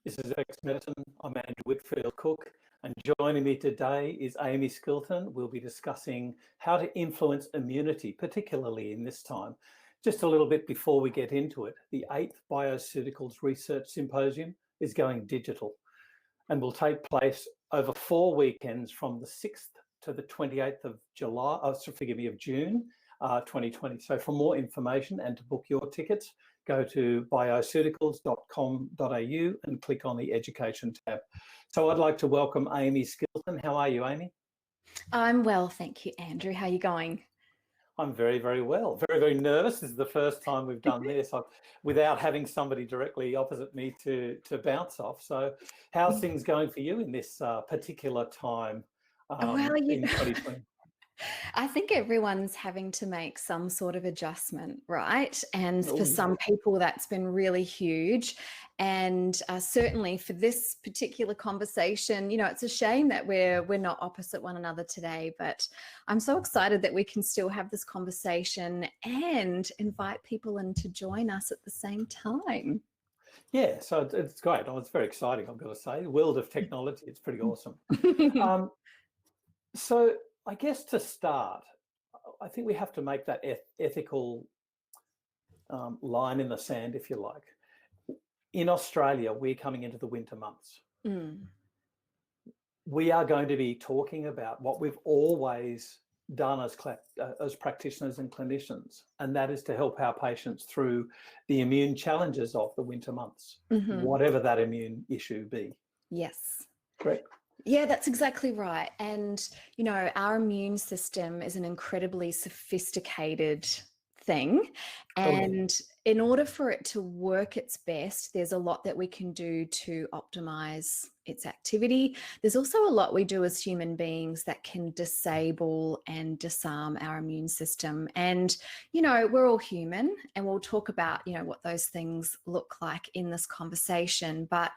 This is X Medicine. I'm Andrew Whitfield Cook, and joining me today is Amie Skilton. We'll be discussing how to influence immunity, particularly in this time. Just a little bit before we get into it, the 8th Bioceuticals Research Symposium is going digital and will take place over 4 weekends from the 6th to the 28th of June 2020. So for more information and to book your tickets, go to bioceuticals.com.au and click on the Education tab. So I'd like to welcome Amie Skilton. How are you, Amie? I'm well, thank you, Andrew. How are you going? I'm very, very well. Very, very nervous. This is the first time we've done this without having somebody directly opposite me to bounce off. So how's things going for you in this particular time in 2020? I think everyone's having to make some sort of adjustment, right? And for some people, that's been really huge. And certainly for this particular conversation, you know, it's a shame that we're not opposite one another today, but I'm so excited that we can still have this conversation and invite people in to join us at the same time. Yeah, so it's great. Oh, it's very exciting, I've got to say. The world of technology, it's pretty awesome. So I guess to start, I think we have to make that ethical line in the sand, if you like. In Australia, we're coming into the winter months. We are going to be talking about what we've always done as practitioners and clinicians, and that is to help our patients through the immune challenges of the winter months, whatever that immune issue be. Yes. Correct. Yeah, that's exactly right. And, you know, our immune system is an incredibly sophisticated thing. And in order for it to work its best, there's a lot that we can do to optimize its activity. There's also a lot we do as human beings that can disable and disarm our immune system. And, you know, we're all human, and we'll talk about, you know, what those things look like in this conversation. But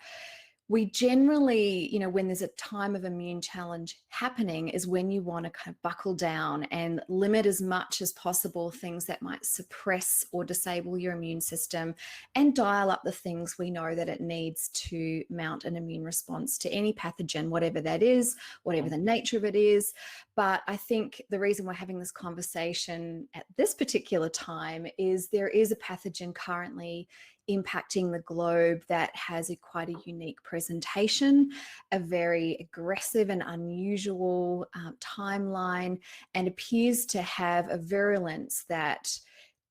we generally, you know, when there's a time of immune challenge happening is when you want to kind of buckle down and limit as much as possible things that might suppress or disable your immune system and dial up the things we know that it needs to mount an immune response to any pathogen, whatever that is, whatever the nature of it is. But I think the reason we're having this conversation at this particular time is there is a pathogen currently impacting the globe that has quite a unique presentation, a very aggressive and unusual timeline, and appears to have a virulence that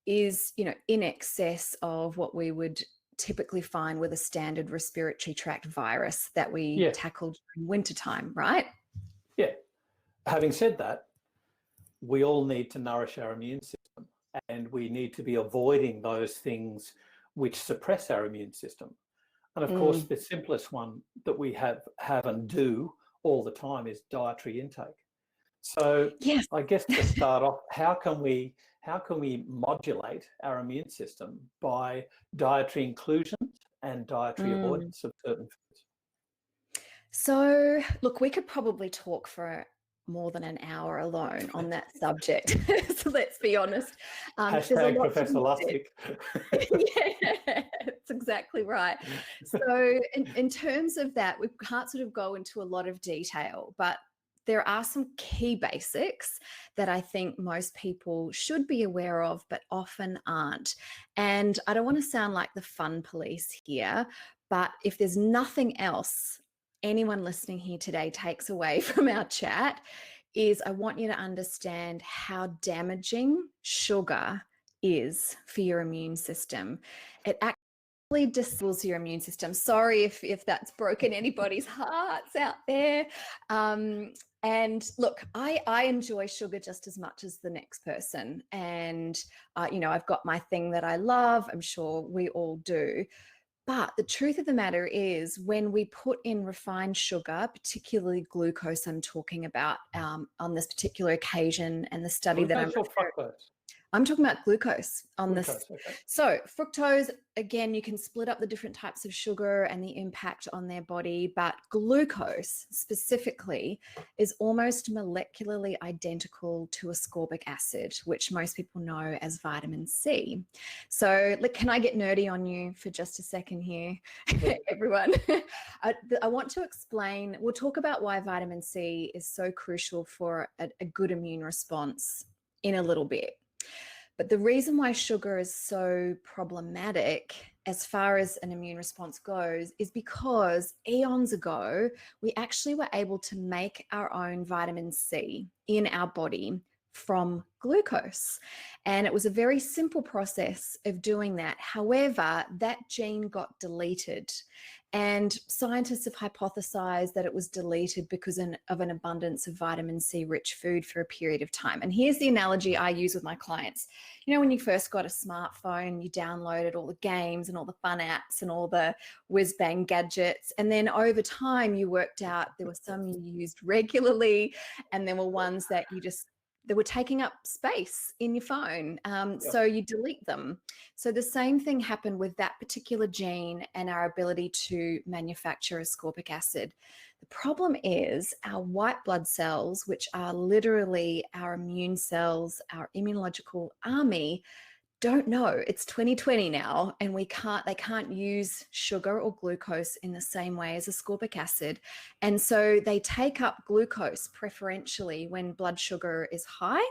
is, you know, in excess of what we would typically find with a standard respiratory tract virus that we tackled in wintertime, right? Yeah. Having said that, we all need to nourish our immune system, and we need to be avoiding those things which suppress our immune system. And of course, the simplest one that we have and do all the time is dietary intake. So I guess to start off, how can we modulate our immune system by dietary inclusions and dietary avoidance of certain foods? So look, we could probably talk for more than an hour alone on that subject. So let's be honest. Hashtag Professor Lustig. Yeah, that's exactly right. So in terms of that, we can't sort of go into a lot of detail, but there are some key basics that I think most people should be aware of, but often aren't. And I don't want to sound like the fun police here, but if there's nothing else anyone listening here today takes away from our chat, is I want you to understand how damaging sugar is for your immune system. It actually disables your immune system. Sorry if that's broken anybody's hearts out there. And look, I enjoy sugar just as much as the next person. And, you know, I've got my thing that I love. I'm sure we all do. But the truth of the matter is when we put in refined sugar, particularly glucose I'm talking about on this particular occasion and the study that I'm... Glucose or fructose? I'm talking about glucose on this. Glucose, okay. So fructose, again, you can split up the different types of sugar and the impact on their body, but glucose specifically is almost molecularly identical to ascorbic acid, which most people know as vitamin C. So can I get nerdy on you for just a second here, everyone? I want to explain, we'll talk about why vitamin C is so crucial for a good immune response in a little bit. But the reason why sugar is so problematic as far as an immune response goes is because eons ago, we actually were able to make our own vitamin C in our body from glucose. And it was a very simple process of doing that. However, that gene got deleted. And scientists have hypothesized that it was deleted because of an abundance of vitamin C rich food for a period of time. And here's the analogy I use with my clients. You know, when you first got a smartphone, you downloaded all the games and all the fun apps and all the whiz bang gadgets. And then over time, you worked out there were some you used regularly, and there were ones that they were taking up space in your phone. So you delete them. So the same thing happened with that particular gene and our ability to manufacture ascorbic acid. The problem is our white blood cells, which are literally our immune cells, our immunological army, don't know. It's 2020 now, and they can't use sugar or glucose in the same way as ascorbic acid. And so they take up glucose preferentially when blood sugar is high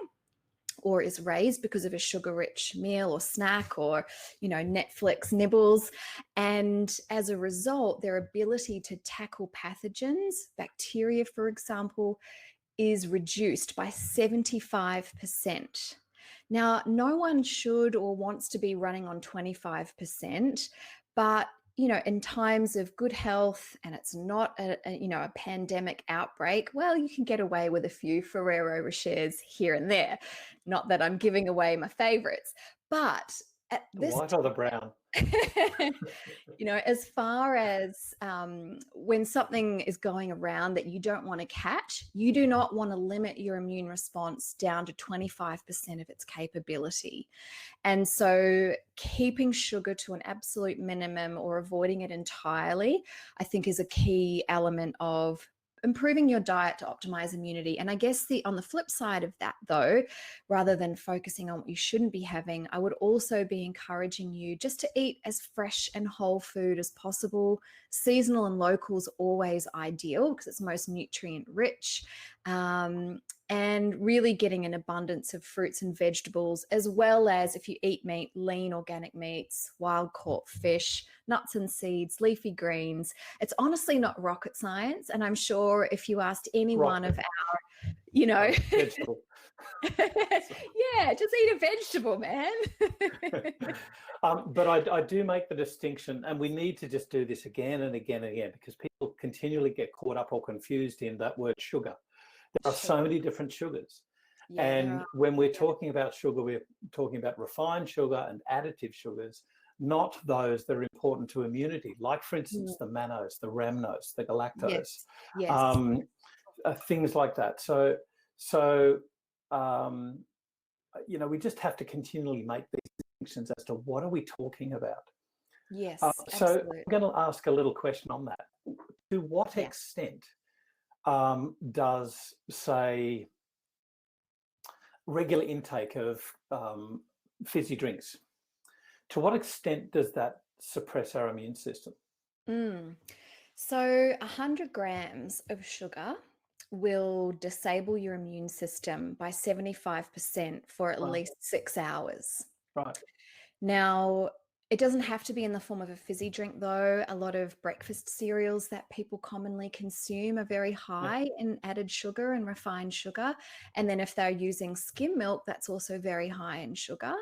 or is raised because of a sugar-rich meal or snack or, Netflix nibbles. And as a result, their ability to tackle pathogens, bacteria, for example, is reduced by 75%. Now, no one should or wants to be running on 25%, but in times of good health and it's not a pandemic outbreak, well, you can get away with a few Ferrero Rochers here and there. Not that I'm giving away my favorites, but at this white or the brown? As far as when something is going around that you don't want to catch, you do not want to limit your immune response down to 25% of its capability. And so keeping sugar to an absolute minimum or avoiding it entirely, I think, is a key element of improving your diet to optimize immunity. And I guess on the flip side of that, though, rather than focusing on what you shouldn't be having, I would also be encouraging you just to eat as fresh and whole food as possible. Seasonal and local is always ideal because it's most nutrient rich. And really getting an abundance of fruits and vegetables, as well as, if you eat meat, lean organic meats, wild caught fish, nuts and seeds, leafy greens. It's honestly not rocket science. And I'm sure if you asked any one of our, vegetable. Yeah, just eat a vegetable, man. But I do make the distinction, and we need to just do this again and again and again, because people continually get caught up or confused in that word sugar. There are so many different sugars. Yeah, and when we're talking about sugar, we're talking about refined sugar and additive sugars, not those that are important to immunity, like, for instance, the mannose, the rhamnose, the galactose, things like that. So we just have to continually make these distinctions as to what are we talking about. Yes, so I'm going to ask a little question on that. To what extent does, say, regular intake of fizzy drinks, to what extent does that suppress our immune system? So 100 grams of sugar will disable your immune system by 75% for at least 6 hours. Right. Now, it doesn't have to be in the form of a fizzy drink, though. A lot of breakfast cereals that people commonly consume are very high in added sugar and refined sugar. And then if they're using skim milk, that's also very high in sugar.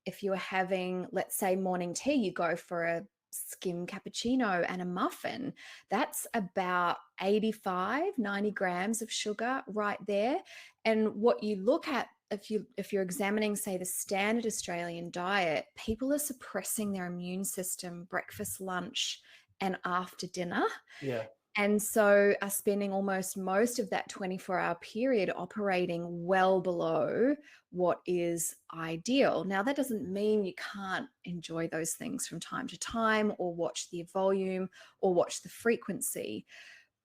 If you're having, let's say, morning tea, you go for a skim cappuccino and a muffin, that's about 90 grams of sugar right there. And what you look at, if you're examining, say, the standard Australian diet, people are suppressing their immune system breakfast, lunch, and after dinner. Yeah. And so are spending almost most of that 24-hour period operating well below what is ideal. Now, that doesn't mean you can't enjoy those things from time to time, or watch the volume, or watch the frequency.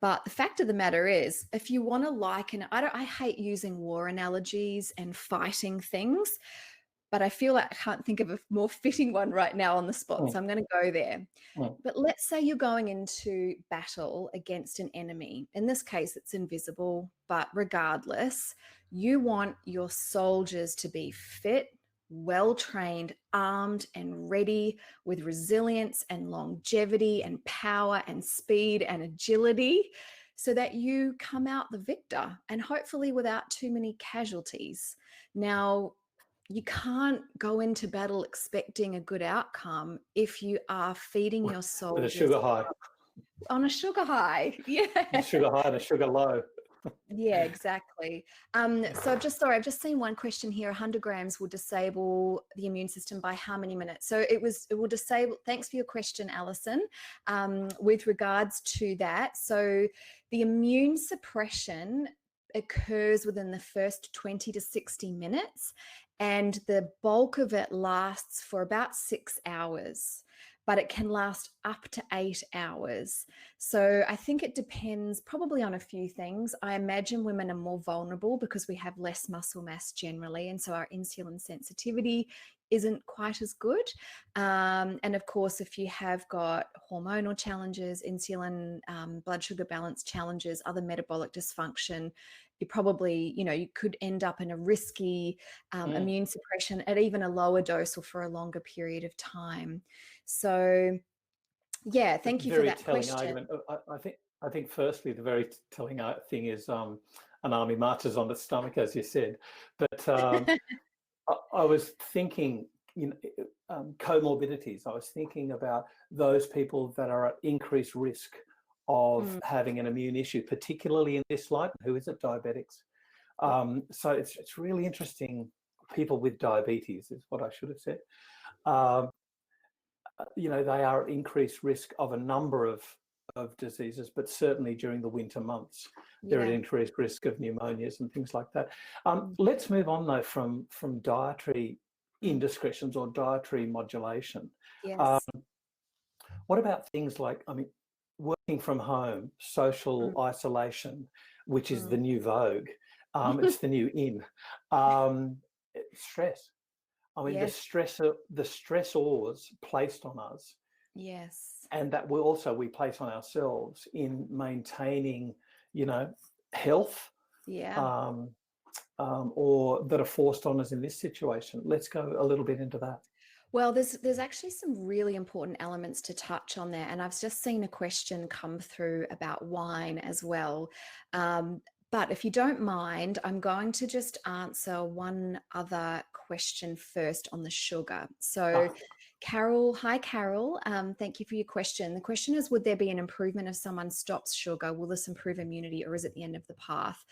But the fact of the matter is, if you want to liken, I hate using war analogies and fighting things, but I feel like I can't think of a more fitting one right now on the spot. So I'm going to go there. But let's say you're going into battle against an enemy. In this case, it's invisible, but regardless, you want your soldiers to be fit, well-trained, armed and ready, with resilience and longevity and power and speed and agility, so that you come out the victor, and hopefully without too many casualties. Now, you can't go into battle expecting a good outcome if you are feeding your With a soldiers sugar high. on a sugar high. Yeah. A sugar high and a sugar low. Yeah, exactly. So I've just seen one question here. 100 grams will disable the immune system by how many minutes? So it will disable. Thanks for your question, Alison. With regards to that, so the immune suppression occurs within the first 20 to 60 minutes, and the bulk of it lasts for about 6 hours, but it can last up to 8 hours. So I think it depends probably on a few things. I imagine women are more vulnerable because we have less muscle mass generally, and so our insulin sensitivity isn't quite as good. And of course, if you have got hormonal challenges, insulin, blood sugar balance challenges, other metabolic dysfunction, you probably, you could end up in a risky immune suppression at even a lower dose or for a longer period of time. So yeah, thank you for that question. Argument. I think firstly, the very telling thing is an army marches on its stomach, as you said. But I was thinking, comorbidities. I was thinking about those people that are at increased risk of having an immune issue, particularly in this light. Who is it? Diabetics. So it's really interesting. People with diabetes is what I should have said. They are at increased risk of a number of diseases, but certainly during the winter months, they're at increased risk of pneumonias and things like that. Let's move on though from dietary indiscretions or dietary modulation. Yes. What about things like, working from home, social isolation, which is the new vogue. It's the new in. Stress. Yes. The stressors placed on us. Yes. And that we place on ourselves in maintaining, health. Yeah. Or that are forced on us in this situation. Let's go a little bit into that. Well, there's actually some really important elements to touch on there. And I've just seen a question come through about wine as well. But if you don't mind, I'm going to just answer one other question first on the sugar. So Carol, hi Carol, thank you for your question. The question is, would there be an improvement if someone stops sugar? Will this improve immunity, or is it the end of the path?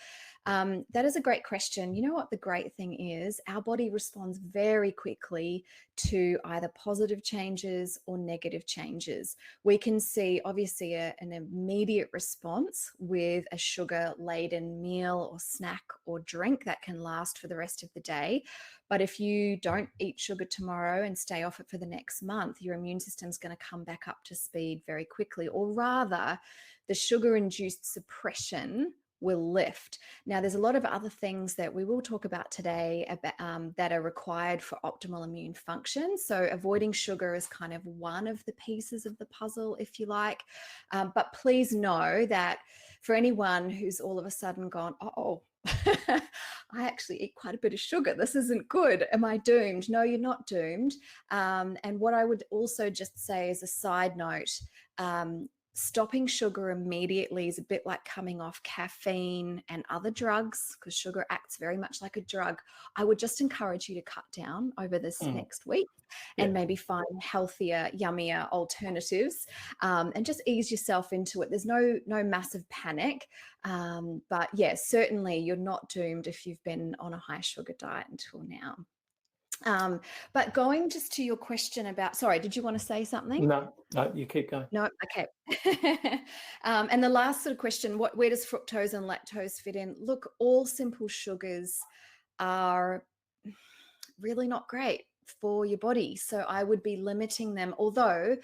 That is a great question. You know what the great thing is? Our body responds very quickly to either positive changes or negative changes. We can see obviously an immediate response with a sugar-laden meal or snack or drink that can last for the rest of the day. But if you don't eat sugar tomorrow and stay off it for the next month, your immune system's going to come back up to speed very quickly, or rather the sugar-induced suppression will lift. Now, there's a lot of other things that we will talk about today about, that are required for optimal immune function. So avoiding sugar is kind of one of the pieces of the puzzle, if you like. But please know that for anyone who's all of a sudden gone, oh, I actually eat quite a bit of sugar, this isn't good, am I doomed? No, you're not doomed. And what I would also just say as a side note, stopping sugar immediately is a bit like coming off caffeine and other drugs, because sugar acts very much like a drug. I would just encourage you to cut down over this next week and maybe find healthier, yummier alternatives, and just ease yourself into it. There's no massive panic, but yeah, certainly you're not doomed if you've been on a high sugar diet until now. But going just to your question about, sorry, did you want to say something? No, you keep going. No, okay. And the last sort of question, where does fructose and lactose fit in? Look, all simple sugars are really not great for your body. So I would be limiting them, although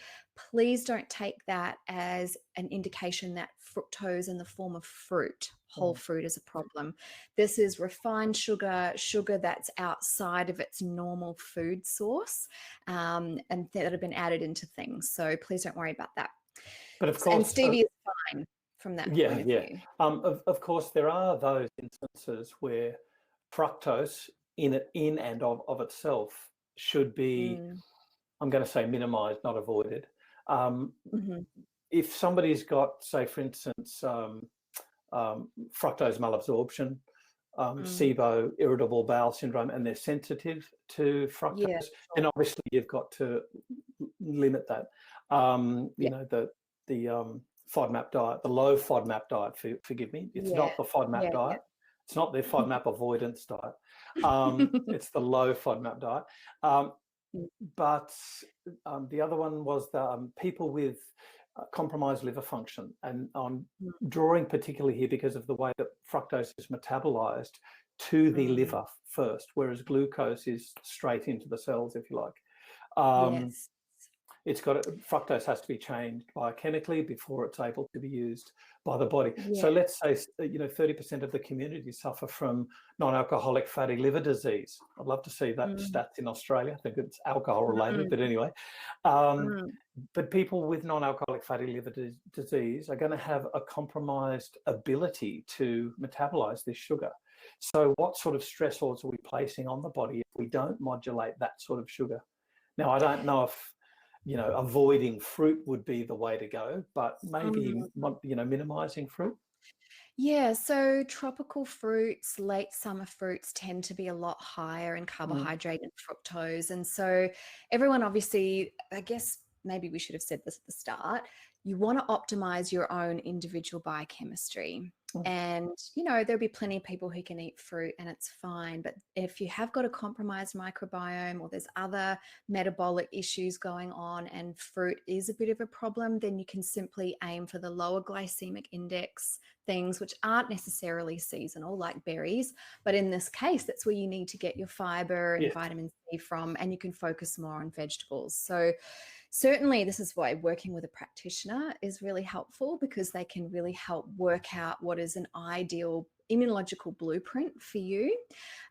please don't take that as an indication that fructose in the form of fruit, whole fruit, is a problem. This is refined sugar, sugar that's outside of its normal food source, and that have been added into things. So please don't worry about that. But of course, and stevia is fine from that point of view. Of course, there are those instances where fructose in and of itself should be, I'm going to say, minimized, not avoided. If somebody's got, say, for instance, fructose malabsorption, SIBO, irritable bowel syndrome, and they're sensitive to fructose, then obviously you've got to limit that. You know, the FODMAP diet, the low FODMAP diet, forgive me, it's not the FODMAP diet. It's not the FODMAP avoidance diet. It's the low FODMAP diet. But the other one was the people with compromised liver function. And I'm drawing particularly here because of the way that fructose is metabolized to the liver first, whereas glucose is straight into the cells, if you like. It's got fructose has to be changed biochemically before it's able to be used by the body. So let's say 30% of the community suffer from non-alcoholic fatty liver disease. I'd love to see that stats in Australia. I think it's alcohol related, but anyway. But people with non-alcoholic fatty liver disease are going to have a compromised ability to metabolize this sugar. So what sort of stressors are we placing on the body if we don't modulate that sort of sugar? Now, I don't know if avoiding fruit would be the way to go, but maybe, minimizing fruit. Yeah, so tropical fruits, late summer fruits tend to be a lot higher in carbohydrate and fructose. And so everyone obviously, I guess maybe we should have said this at the start, you want to optimize your own individual biochemistry. And, there'll be plenty of people who can eat fruit and it's fine. But if you have got a compromised microbiome or there's other metabolic issues going on and fruit is a bit of a problem, then you can simply aim for the lower glycemic index things, which aren't necessarily seasonal, like berries. But in this case, that's where you need to get your fiber and vitamin C from, and you can focus more on vegetables. So certainly this is why working with a practitioner is really helpful, because they can really help work out what is an ideal immunological blueprint for you.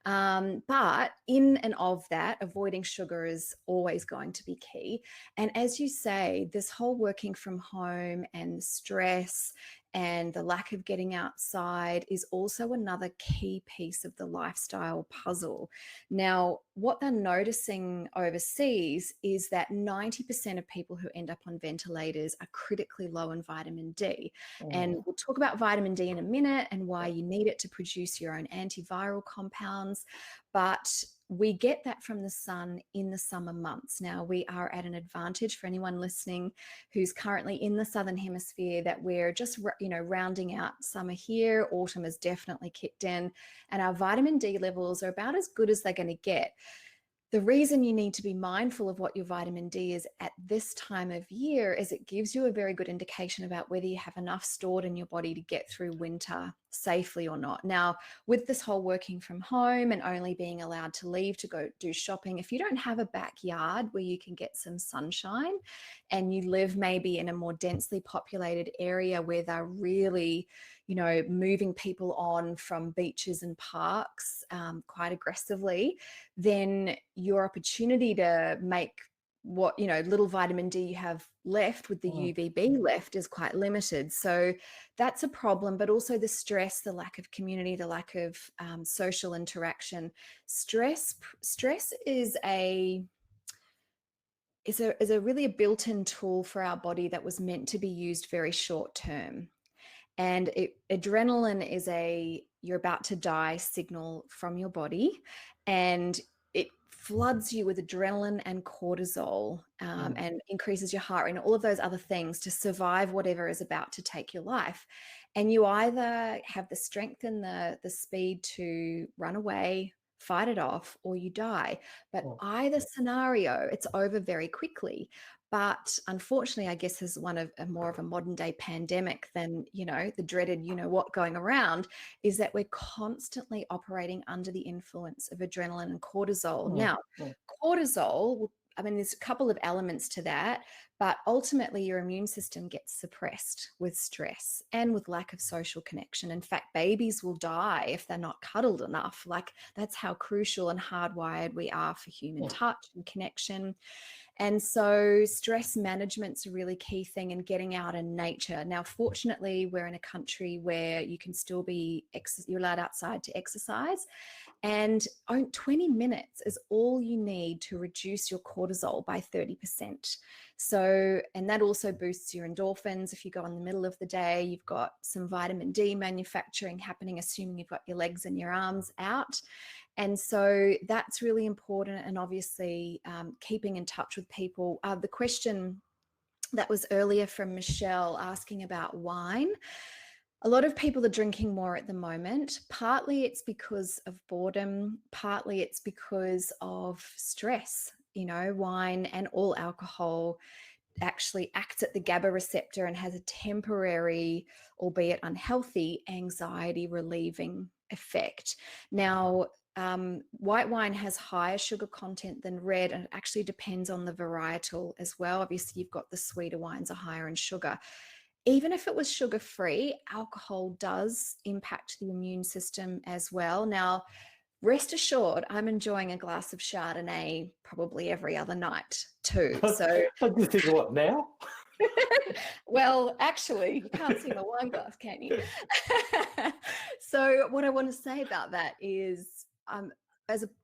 But in and of that, avoiding sugar is always going to be key. And as you say, this whole working from home and stress and the lack of getting outside is also another key piece of the lifestyle puzzle. Now, what they're noticing overseas is that 90% of people who end up on ventilators are critically low in vitamin D. And we'll talk about vitamin D in a minute and why you need it to produce your own antiviral compounds. But we get that from the sun in the summer months. Now, we are at an advantage for anyone listening who's currently in the Southern Hemisphere, that we're just, rounding out summer here. Autumn has definitely kicked in, and our vitamin D levels are about as good as they're going to get. The reason you need to be mindful of what your vitamin D is at this time of year is it gives you a very good indication about whether you have enough stored in your body to get through winter safely or not. Now, with this whole working from home and only being allowed to leave to go do shopping, if you don't have a backyard where you can get some sunshine and you live maybe in a more densely populated area where they're really, moving people on from beaches and parks quite aggressively, then your opportunity to make what, little vitamin D you have left with the UVB left is quite limited. So that's a problem, but also the stress, the lack of community, the lack of social interaction. Stress is a really a built-in tool for our body that was meant to be used very short term. And adrenaline is you're about to die signal from your body, and it floods you with adrenaline and cortisol and increases your heart rate and all of those other things to survive whatever is about to take your life. And you either have the strength and the speed to run away, fight it off, or you die. But Oh, either scenario, it's over very quickly. But unfortunately, I guess as one of more of a modern day pandemic than, the dreaded, what going around, is that we're constantly operating under the influence of adrenaline and cortisol. Now, cortisol, I mean, there's a couple of elements to that, but ultimately your immune system gets suppressed with stress and with lack of social connection. In fact, babies will die if they're not cuddled enough. Like, that's how crucial and hardwired we are for human touch and connection. And so stress management's a really key thing, in getting out in nature. Now, fortunately, we're in a country where you can still you're allowed outside to exercise. And 20 minutes is all you need to reduce your cortisol by 30%. So, and that also boosts your endorphins. If you go in the middle of the day, you've got some vitamin D manufacturing happening, assuming you've got your legs and your arms out. And so that's really important. And obviously keeping in touch with people. The question that was earlier from Michelle asking about wine. A lot of people are drinking more at the moment. Partly it's because of boredom. Partly it's because of stress. Wine and all alcohol actually acts at the GABA receptor and has a temporary, albeit unhealthy, anxiety relieving effect. Now, white wine has higher sugar content than red, and it actually depends on the varietal as well. Obviously, you've got the sweeter wines are higher in sugar. Even if it was sugar-free, alcohol does impact the immune system as well. Now, rest assured, I'm enjoying a glass of Chardonnay probably every other night too. So I just think, what now? well, actually, you can't see my wine glass, can you? So what I want to say about that is,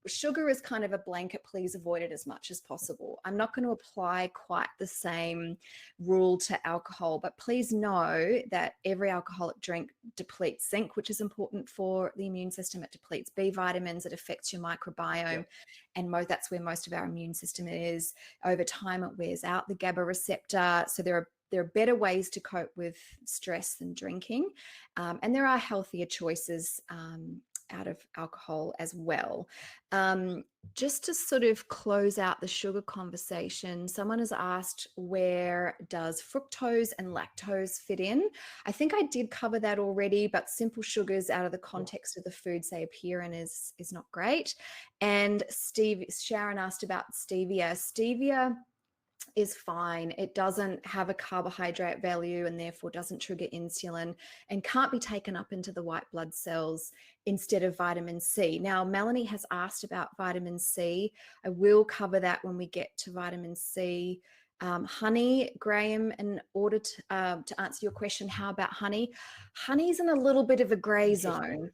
sugar is kind of a blanket, please avoid it as much as possible. I'm not going to apply quite the same rule to alcohol, but please know that every alcoholic drink depletes zinc, which is important for the immune system. It depletes B vitamins, it affects your microbiome, and that's where most of our immune system is. Over time, it wears out the GABA receptor. So there are better ways to cope with stress than drinking, and there are healthier choices out of alcohol as well. Just to sort of close out the sugar conversation, someone has asked, where does fructose and lactose fit in? I think I did cover that already, but simple sugars out of the context of the foods they appear in is not great. And Sharon asked about stevia. Stevia is fine. It doesn't have a carbohydrate value and therefore doesn't trigger insulin and can't be taken up into the white blood cells instead of vitamin C. Now, Melanie has asked about vitamin C. I will cover that when we get to vitamin C. Honey, Graham, in order to answer your question, how about honey? Honey's in a little bit of a gray zone.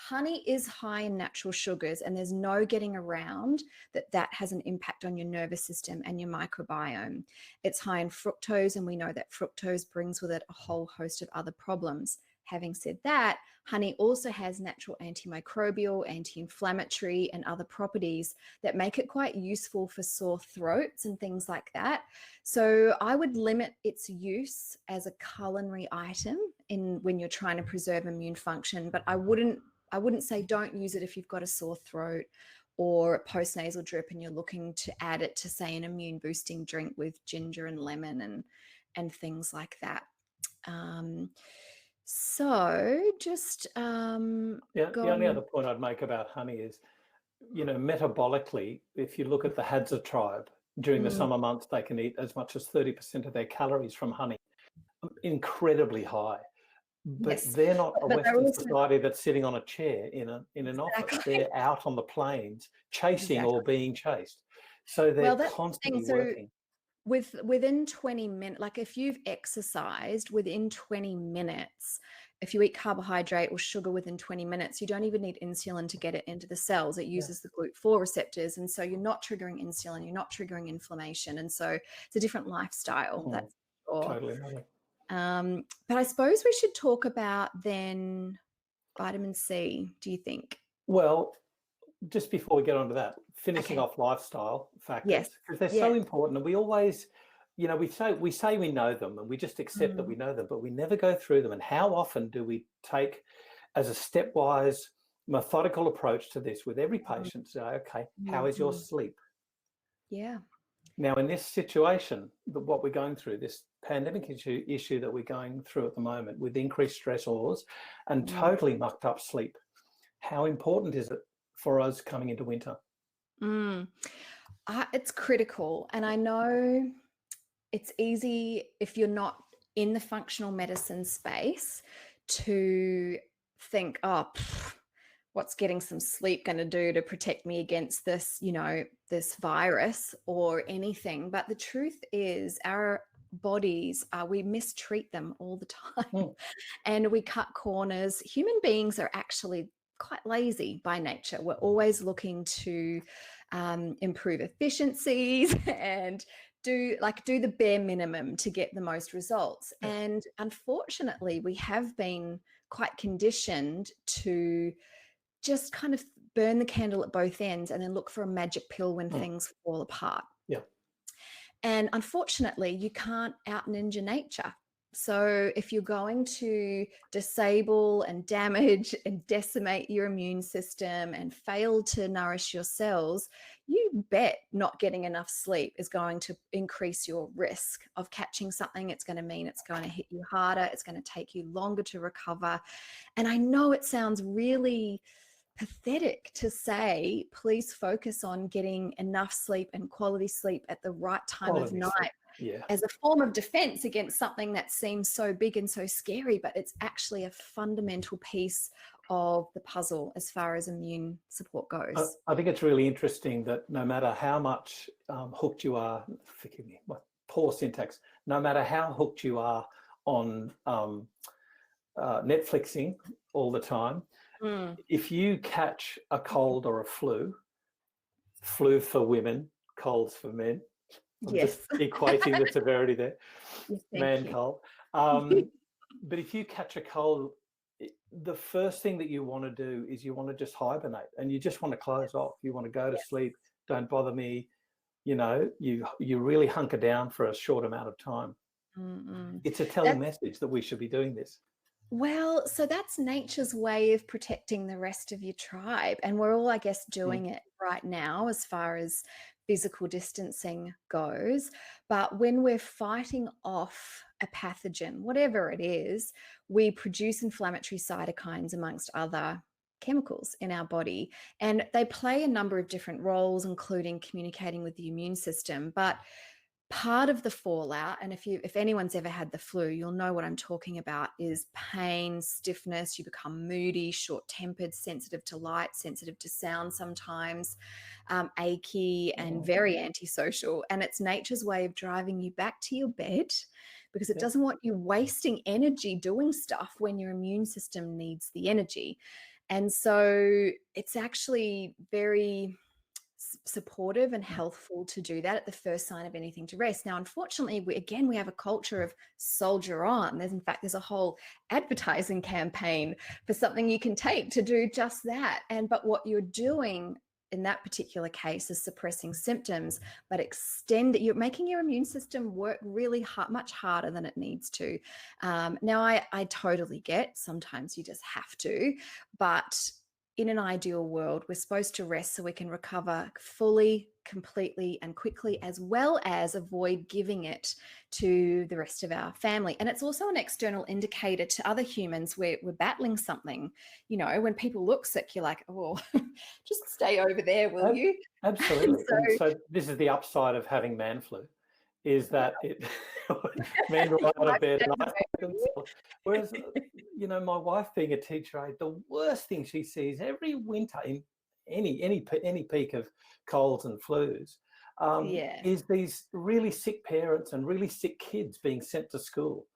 Honey is high in natural sugars, and there's no getting around that has an impact on your nervous system and your microbiome. It's high in fructose, and we know that fructose brings with it a whole host of other problems. Having said that, honey also has natural antimicrobial, anti-inflammatory, and other properties that make it quite useful for sore throats and things like that. So I would limit its use as a culinary item when you're trying to preserve immune function, but I wouldn't say don't use it if you've got a sore throat or a postnasal drip and you're looking to add it to, say, an immune boosting drink with ginger and lemon and things like that. So just the only other point I'd make about honey is, metabolically, if you look at the Hadza tribe, during the summer months, they can eat as much as 30% of their calories from honey. Incredibly high. But they're not a Western society that's sitting on a chair in an office. They're out on the plains chasing or being chased. So they're constantly working. Within 20 minutes, like if you've exercised within 20 minutes, if you eat carbohydrate or sugar within 20 minutes, you don't even need insulin to get it into the cells. It uses the GLUT4 receptors. And so you're not triggering insulin, you're not triggering inflammation. And so it's a different lifestyle. That's for sure. Totally. But I suppose we should talk about then vitamin C, do you think? Well, just before we get on to that, finishing off lifestyle factors, because they're so important. And we always, we say we know them and we just accept that we know them, but we never go through them. And how often do we take as a stepwise methodical approach to this with every patient. Say, okay, how is your sleep? Yeah. Now, in this situation, what we're going through, this pandemic issue that we're going through at the moment with increased stressors and totally mucked up sleep, how important is it for us coming into winter? It's critical. And I know it's easy if you're not in the functional medicine space to think, oh, what's getting some sleep going to do to protect me against this, this virus or anything. But the truth is our bodies, we mistreat them all the time and we cut corners. Human beings are actually quite lazy by nature. We're always looking to improve efficiencies and do the bare minimum to get the most results. And unfortunately, we have been quite conditioned to just kind of burn the candle at both ends and then look for a magic pill when things fall apart. Yeah. And unfortunately, you can't out ninja nature. So if you're going to disable and damage and decimate your immune system and fail to nourish your cells, you bet not getting enough sleep is going to increase your risk of catching something. It's going to mean it's going to hit you harder. It's going to take you longer to recover. And I know it sounds really pathetic to say, please focus on getting enough sleep and quality sleep at the right time of night as a form of defense against something that seems so big and so scary, but it's actually a fundamental piece of the puzzle as far as immune support goes. I think it's really interesting that no matter how much hooked you are, forgive me, poor syntax, no matter how hooked you are on Netflixing all the time, if you catch a cold or a flu for women, colds for men, I'm just equating the severity there, man cold. But if you catch a cold, the first thing that you want to do is you want to just hibernate and you just want to close off. You want to go to sleep, don't bother me. You really hunker down for a short amount of time. It's a telling message that we should be doing this. Well, so that's nature's way of protecting the rest of your tribe. And we're all, I guess, doing it right now as far as physical distancing goes. But when we're fighting off a pathogen, whatever it is, we produce inflammatory cytokines amongst other chemicals in our body. And they play a number of different roles, including communicating with the immune system. But part of the fallout, and if anyone's ever had the flu, you'll know what I'm talking about, is pain, stiffness. You become moody, short-tempered, sensitive to light, sensitive to sound sometimes, achy and very antisocial. And it's nature's way of driving you back to your bed because it doesn't want you wasting energy doing stuff when your immune system needs the energy. And so it's actually very supportive and healthful to do that at the first sign of anything to rest. Now, unfortunately, we have a culture of soldier on. There's a whole advertising campaign for something you can take to do just that. But what you're doing in that particular case is suppressing symptoms, but you're making your immune system work really hard, much harder than it needs to. Now, I totally get sometimes you just have to, but in an ideal world, we're supposed to rest so we can recover fully, completely, and quickly, as well as avoid giving it to the rest of our family. And it's also an external indicator to other humans where we're battling something. When people look sick, you're like, oh, just stay over there, will you? Absolutely. So this is the upside of having man flu, is that men are out of bed. Whereas, my wife being a teacher aide, the worst thing she sees every winter in any peak of colds and flus is these really sick parents and really sick kids being sent to school.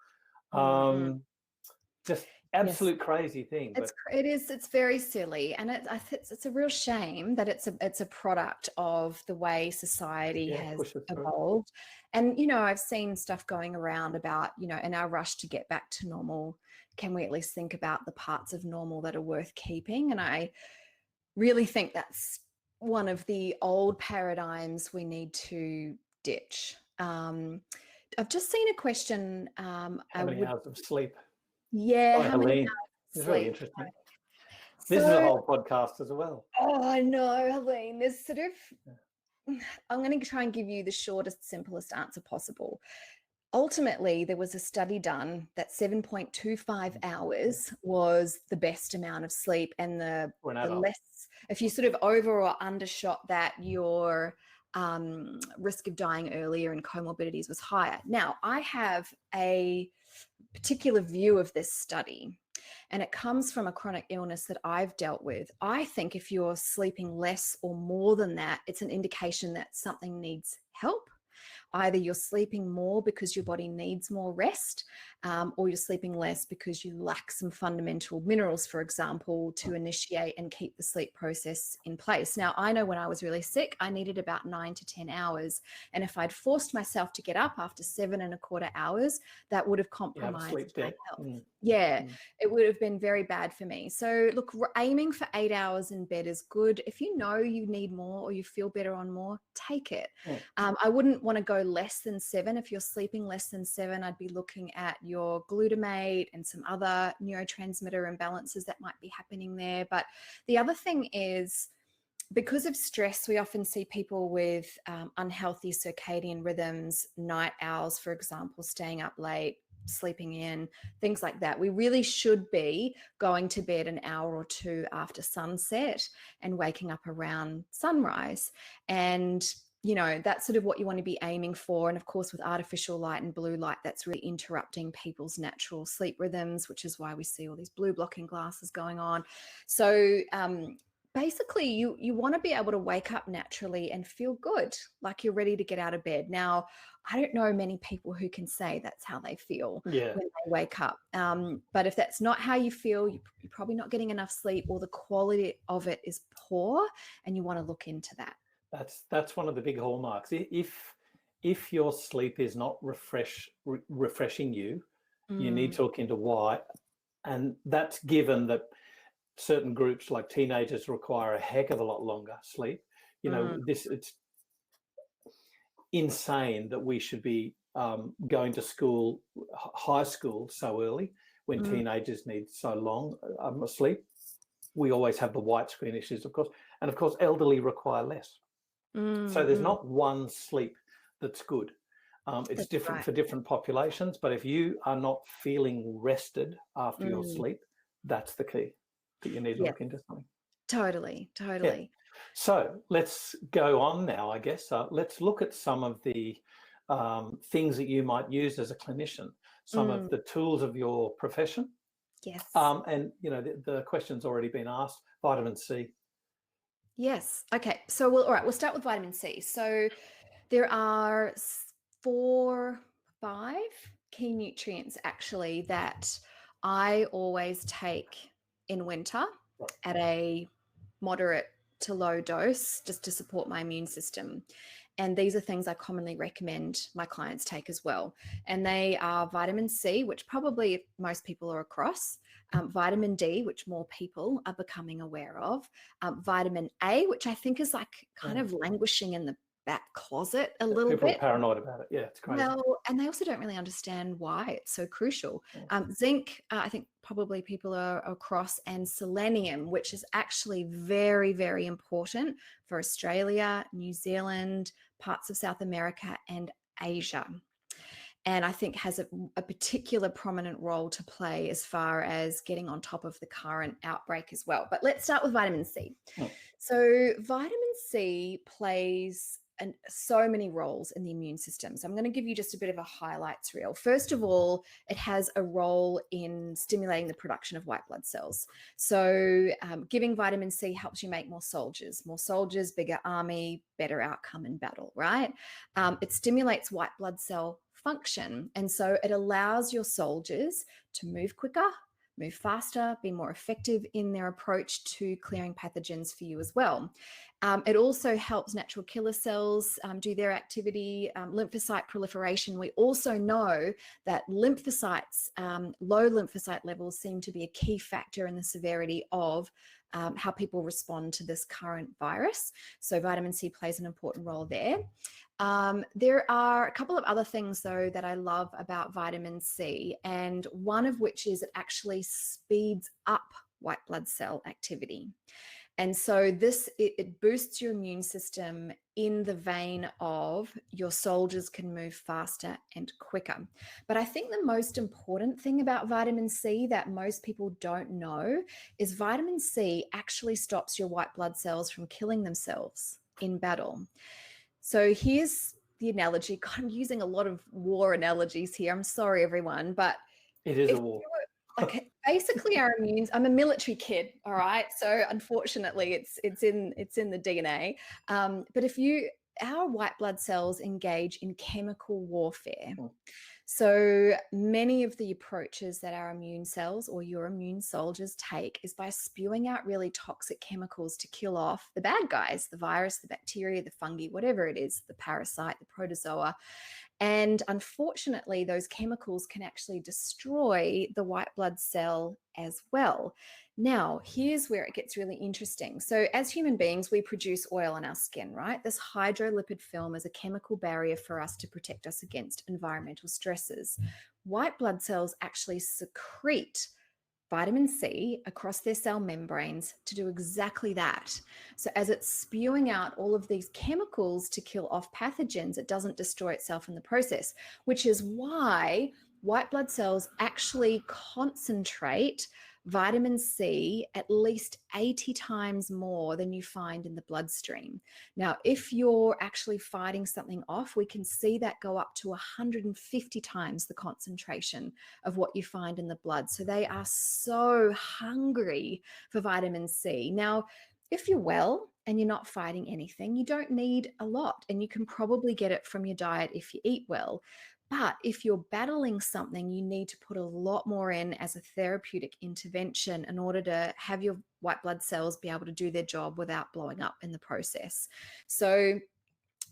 Just absolute crazy thing. It's very silly, and it's a real shame that it's a product of the way society has evolved. And I've seen stuff going around about in our rush to get back to normal, can we at least think about the parts of normal that are worth keeping? And I really think that's one of the old paradigms we need to ditch. I've just seen a question. How many hours of sleep? Yeah, how many hours of sleep? It's really interesting. This is a So, whole podcast as well. oh, I know, Helene, there's sort of, I'm going to try and give you the shortest, simplest answer possible. Ultimately, there was a study done that 7.25 hours was the best amount of sleep, and the less, if you sort of over or undershot that, your risk of dying earlier and comorbidities was higher. Now, I have a particular view of this study, and it comes from a chronic illness that I've dealt with. I think if you're sleeping less or more than that, it's an indication that something needs help. Either you're sleeping more because your body needs more rest, or you're sleeping less because you lack some fundamental minerals, for example, to initiate and keep the sleep process in place. Now, I know when I was really sick, I needed about 9 to 10 hours. And if I'd forced myself to get up after 7.25 hours, that would have compromised my health. It would have been very bad for me. So look, aiming for 8 hours in bed is good. If you know you need more or you feel better on more, take it. I wouldn't want to go less than 7. If you're sleeping less than 7, I'd be looking at your glutamate and some other neurotransmitter imbalances that might be happening there. But the other thing is, because of stress, we often see people with unhealthy circadian rhythms, night owls, for example, staying up late, sleeping in, things like that. We really should be going to bed an hour or two after sunset and waking up around sunrise. And that's sort of what you want to be aiming for. And of course, with artificial light and blue light, that's really interrupting people's natural sleep rhythms, which is why we see all these blue blocking glasses going on. So basically, you want to be able to wake up naturally and feel good, like you're ready to get out of bed. Now, I don't know many people who can say that's how they feel when they wake up. But if that's not how you feel, you're probably not getting enough sleep, or the quality of it is poor, and you want to look into that. That's one of the big hallmarks. If your sleep is not refreshing you, you need to look into why. And that's given that certain groups like teenagers require a heck of a lot longer sleep. It's insane that we should be going to school, high school, so early when teenagers need so long sleep. We always have the widescreen issues, of course, and of course elderly require less. So there's not one sleep that's good. It's different for different populations, but if you are not feeling rested after your sleep, that's the key that you need to look into something. Totally. Yeah. So let's go on now, I guess. Let's look at some of the things that you might use as a clinician, some of the tools of your profession. Yes. And, the question's already been asked, vitamin C. Yes. Okay. So we'll start with vitamin C. So there are 4, 5 key nutrients actually that I always take in winter at a moderate to low dose, just to support my immune system. And these are things I commonly recommend my clients take as well. And they are vitamin C, which probably most people are across, vitamin D, which more people are becoming aware of, vitamin A, which I think is like kind of languishing in the back closet a little bit. People are paranoid about it. Yeah, it's crazy. Well, and they also don't really understand why it's so crucial. Zinc, I think probably people are across, and selenium, which is actually very, very important for Australia, New Zealand, parts of South America, and Asia. And I think has a particular prominent role to play as far as getting on top of the current outbreak as well. But let's start with vitamin C. So vitamin C plays so many roles in the immune system. So I'm going to give you just a bit of a highlights reel. First of all, it has a role in stimulating the production of white blood cells. So giving vitamin C helps you make more soldiers, bigger army, better outcome in battle, right? It stimulates white blood cell function. And so it allows your soldiers to move quicker, move faster, be more effective in their approach to clearing pathogens for you as well. It also helps natural killer cells do their activity, lymphocyte proliferation. We also know that lymphocytes, low lymphocyte levels seem to be a key factor in the severity of how people respond to this current virus. So vitamin C plays an important role there. There are a couple of other things, though, that I love about vitamin C, and one of which is it actually speeds up white blood cell activity. And so it boosts your immune system in the vein of your soldiers can move faster and quicker. But I think the most important thing about vitamin C that most people don't know is vitamin C actually stops your white blood cells from killing themselves in battle. So here's the analogy. God, I'm using a lot of war analogies here. I'm sorry, everyone, but it is a war. Like basically our immunes, I'm a military kid, all right, so unfortunately it's in the DNA, but our white blood cells engage in chemical warfare. So many of the approaches that our immune cells or your immune soldiers take is by spewing out really toxic chemicals to kill off the bad guys, the virus, the bacteria, the fungi, whatever it is, the parasite, the protozoa. And unfortunately, those chemicals can actually destroy the white blood cell as well. Now, here's where it gets really interesting. So as human beings, we produce oil on our skin, right? This hydrolipid film is a chemical barrier for us to protect us against environmental stresses. White blood cells actually secrete vitamin C across their cell membranes to do exactly that. So as it's spewing out all of these chemicals to kill off pathogens, it doesn't destroy itself in the process, which is why white blood cells actually concentrate vitamin C at least 80 times more than you find in the bloodstream. Now, if you're actually fighting something off, we can see that go up to 150 times the concentration of what you find in the blood. So they are so hungry for vitamin C. Now, if you're well and you're not fighting anything, you don't need a lot, and you can probably get it from your diet if you eat well. But if you're battling something, you need to put a lot more in as a therapeutic intervention in order to have your white blood cells be able to do their job without blowing up in the process. So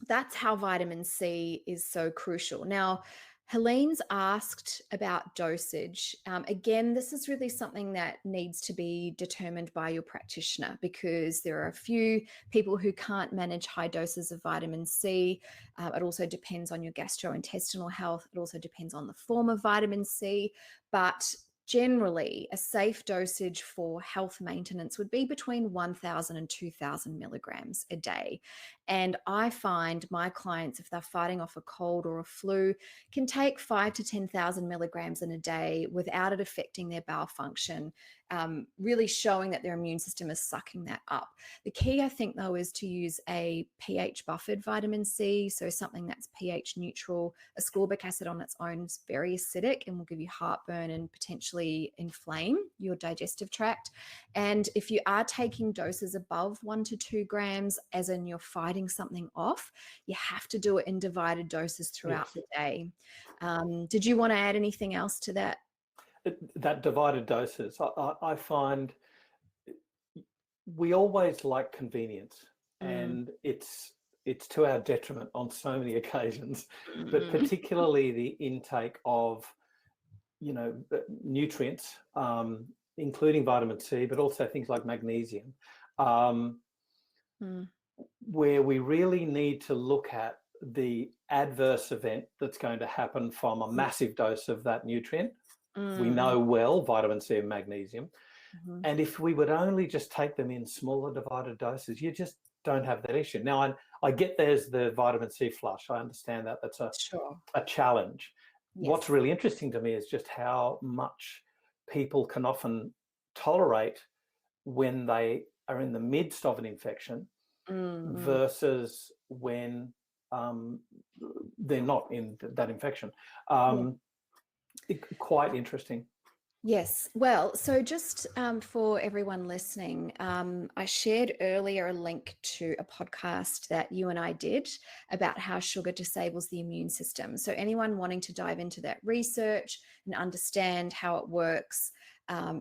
that's how vitamin C is so crucial. Now, Helene's asked about dosage. Again, this is really something that needs to be determined by your practitioner, because there are a few people who can't manage high doses of vitamin C. It also depends on your gastrointestinal health. It also depends on the form of vitamin C. But generally, a safe dosage for health maintenance would be between 1,000 and 2,000 milligrams a day. And I find my clients, if they're fighting off a cold or a flu, can take 5,000 to 10,000 milligrams in a day without it affecting their bowel function, really showing that their immune system is sucking that up. The key, I think, though, is to use a pH buffered vitamin C, so something that's pH neutral. Ascorbic acid on its own is very acidic and will give you heartburn and potentially inflame your digestive tract. And if you are taking doses above 1 to 2 grams, as in you're fighting something off, you have to do it in divided doses throughout the day. Did you want to add anything else to that? That divided doses, I find we always like convenience, and it's to our detriment on so many occasions, but particularly the intake of, nutrients, including vitamin C, but also things like magnesium, where we really need to look at the adverse event that's going to happen from a massive dose of that nutrient. We know well vitamin C and magnesium. And if we would only just take them in smaller divided doses, you just don't have that issue. Now, I get there's the vitamin C flush. I understand that. That's a challenge. Yes. What's really interesting to me is just how much people can often tolerate when they are in the midst of an infection versus when they're not in that infection. Quite interesting. Yes. Well, so just for everyone listening, I shared earlier a link to a podcast that you and I did about how sugar disables the immune system. So anyone wanting to dive into that research and understand how it works,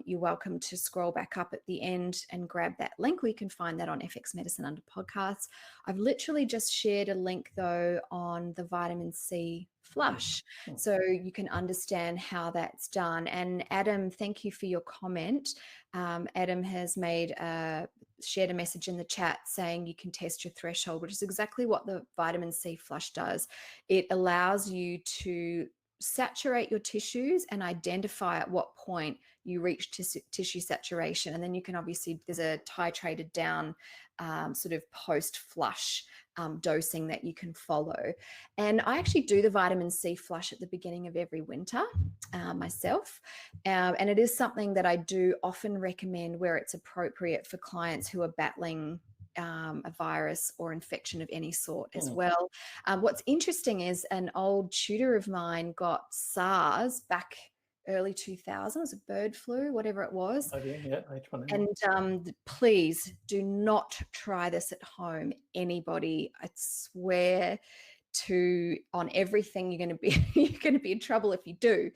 you're welcome to scroll back up at the end and grab that link, or you can find that on FX Medicine under podcasts. I've literally just shared a link, though, on the vitamin C flush, so you can understand how that's done. And Adam, thank you for your comment. Adam has shared a message in the chat saying you can test your threshold, which is exactly what the vitamin C flush does. It allows you to saturate your tissues and identify at what point you reach tissue saturation. And then you can obviously, there's a titrated down sort of post-flush dosing that you can follow. And I actually do the vitamin C flush at the beginning of every winter myself. And it is something that I do often recommend where it's appropriate for clients who are battling a virus or infection of any sort as well. What's interesting is an old tutor of mine got SARS back early 2000s, a bird flu, whatever it was. Oh, yeah, H1N1. And please do not try this at home, anybody. I swear on everything, you're going to be in trouble if you do.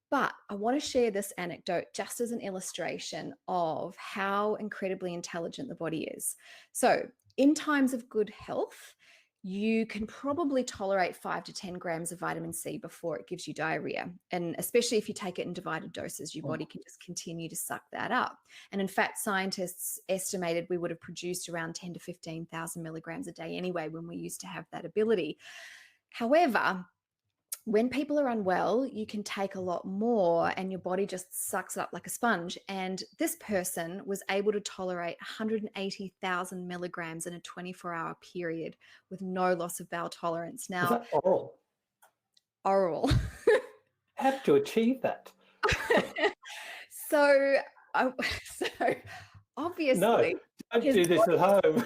But I want to share this anecdote just as an illustration of how incredibly intelligent the body is. So in times of good health, you can probably tolerate 5 to 10 grams of vitamin C before it gives you diarrhea. And especially if you take it in divided doses, your body can just continue to suck that up. And in fact, scientists estimated we would have produced around 10 to 15,000 milligrams a day anyway when we used to have that ability. However, when people are unwell, you can take a lot more and your body just sucks up like a sponge. And this person was able to tolerate 180,000 milligrams in a 24-hour period with no loss of bowel tolerance. Now, is that oral? Oral. How did you achieve that? So obviously, no, don't do this at home.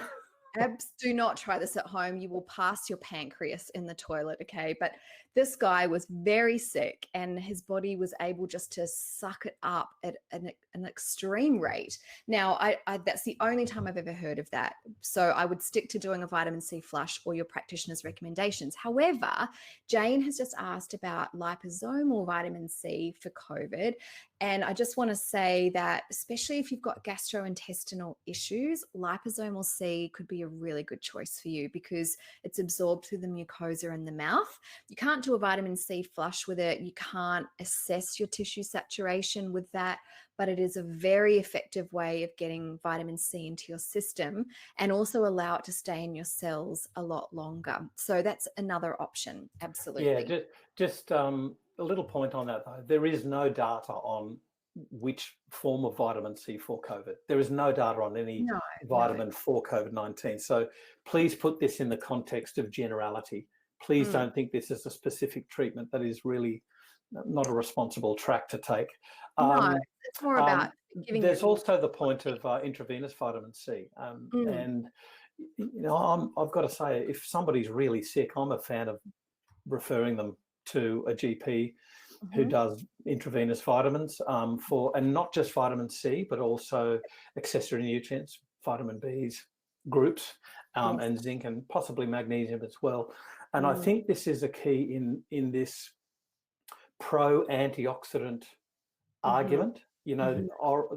Do not try this at home. You will pass your pancreas in the toilet, okay? But this guy was very sick and his body was able just to suck it up at an extreme rate. Now, that's the only time I've ever heard of that. So I would stick to doing a vitamin C flush or your practitioner's recommendations. However, Jane has just asked about liposomal vitamin C for COVID. And I just want to say that, especially if you've got gastrointestinal issues, liposomal C could be a really good choice for you because it's absorbed through the mucosa in the mouth. You can't do a vitamin C flush with it. You can't assess your tissue saturation with that, but it is a very effective way of getting vitamin C into your system and also allow it to stay in your cells a lot longer. So that's another option. Absolutely. Yeah, just a little point on that though. There is no data on which form of vitamin C for COVID. There is no data on any vitamin for COVID-19. So please put this in the context of generality. Please don't think this is a specific treatment. That is really not a responsible track to take. No, it's more about giving. There's also the point of intravenous vitamin C. And, you know, I've got to say, if somebody's really sick, I'm a fan of referring them to a GP who does intravenous vitamins and not just vitamin C, but also accessory nutrients, vitamin Bs groups, and zinc and possibly magnesium as well. And I think this is a key in this pro-antioxidant argument. You know,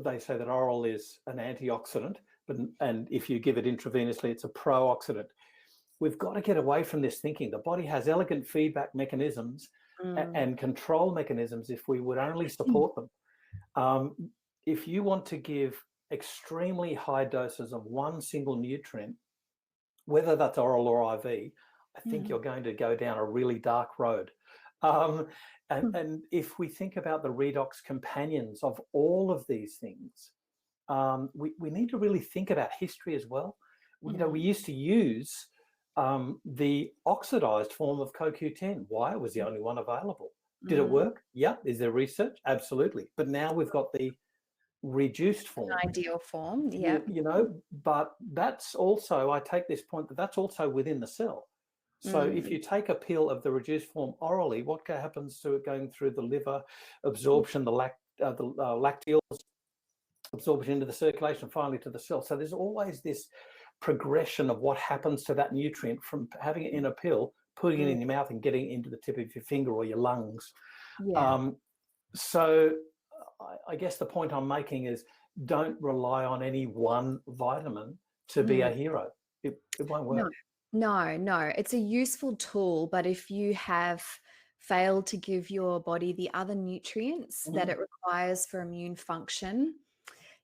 they say that oral is an antioxidant, and if you give it intravenously, it's a pro-oxidant. We've got to get away from this thinking. The body has elegant feedback mechanisms and control mechanisms if we would only support them. If you want to give extremely high doses of one single nutrient, whether that's oral or IV, I think you're going to go down a really dark road. And if we think about the redox companions of all of these things, we need to really think about history as well. You know, we used to use the oxidized form of CoQ10. Why? It was the only one available. Did it work? Yeah. Is there research? Absolutely. But now we've got the reduced form. An ideal form, yeah. You know, but that's also, I take this point that that's also within the cell. So if you take a pill of the reduced form orally, what happens to it going through the liver, absorption, the lacteals, absorption into the circulation, finally to the cell. So there's always this progression of what happens to that nutrient from having it in a pill, putting it in your mouth and getting it into the tip of your finger or your lungs. So I guess the point I'm making is don't rely on any one vitamin to be a hero. It won't work. No, it's a useful tool, but if you have failed to give your body the other nutrients that it requires for immune function,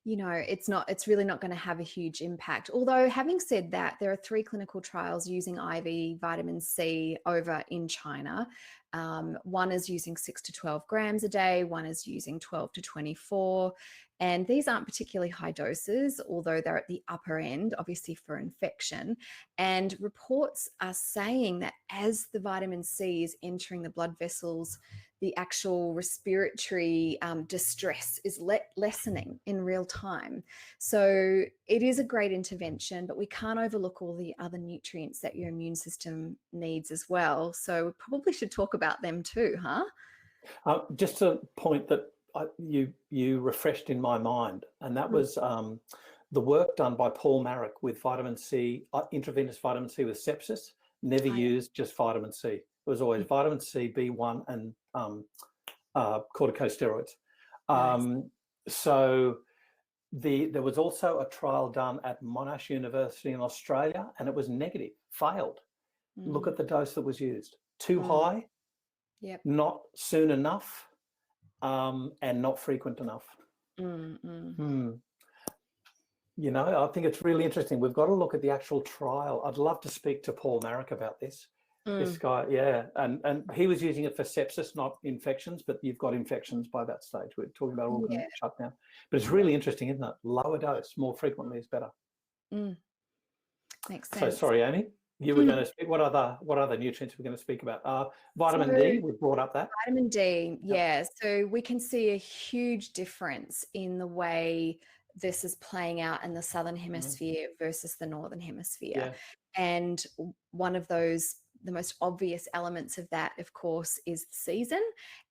it's really not going to have a huge impact. Although, having said that, there are 3 clinical trials using IV vitamin C over in China. One is using 6 to 12 grams a day, one is using 12 to 24. And these aren't particularly high doses, although they're at the upper end, obviously for infection. And reports are saying that as the vitamin C is entering the blood vessels, the actual respiratory distress is lessening in real time. So it is a great intervention, but we can't overlook all the other nutrients that your immune system needs as well. So we probably should talk about them too, huh? Just a point that you refreshed in my mind, and that was the work done by Paul Marek with vitamin C, intravenous vitamin C with sepsis. Never used just vitamin C. It was always vitamin C, B1, and corticosteroids. Nice. So there was also a trial done at Monash University in Australia, and it was negative, failed. Look at the dose that was used. Too high, not soon enough, and not frequent enough. You know, I think it's really interesting. We've got to look at the actual trial. I'd love to speak to Paul Marek about this. This guy, and he was using it for sepsis, not infections, but you've got infections by that stage. We're talking about organ shutdown. But it's really interesting, isn't it? Lower dose, more frequently is better. Makes sense. So sorry, Amie, you were going to speak. What other nutrients we're going to speak about? Vitamin D, we brought up that. Vitamin D, yeah. So we can see a huge difference in the way this is playing out in the southern hemisphere versus the northern hemisphere. And one of those, the most obvious elements of that, of course, is the season,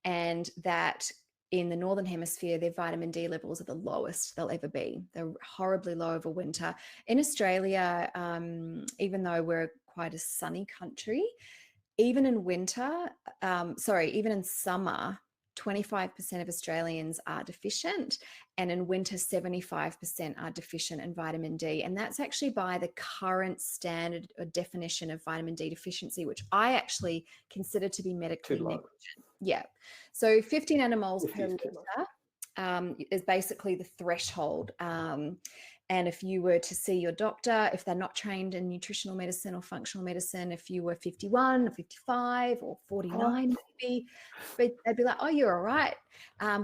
and that in the northern hemisphere, their vitamin D levels are the lowest they'll ever be. They're horribly low over winter. In Australia, even though we're quite a sunny country, even in winter, even in summer, 25% of Australians are deficient, and in winter 75% are deficient in vitamin D. And that's actually by the current standard or definition of vitamin D deficiency, which I actually consider to be medically negligent. Yeah. So 50 nanomoles per litre is basically the threshold. And if you were to see your doctor, if they're not trained in nutritional medicine or functional medicine, if you were 51 or 55 or 49 maybe, but they'd be like, oh, you're all right.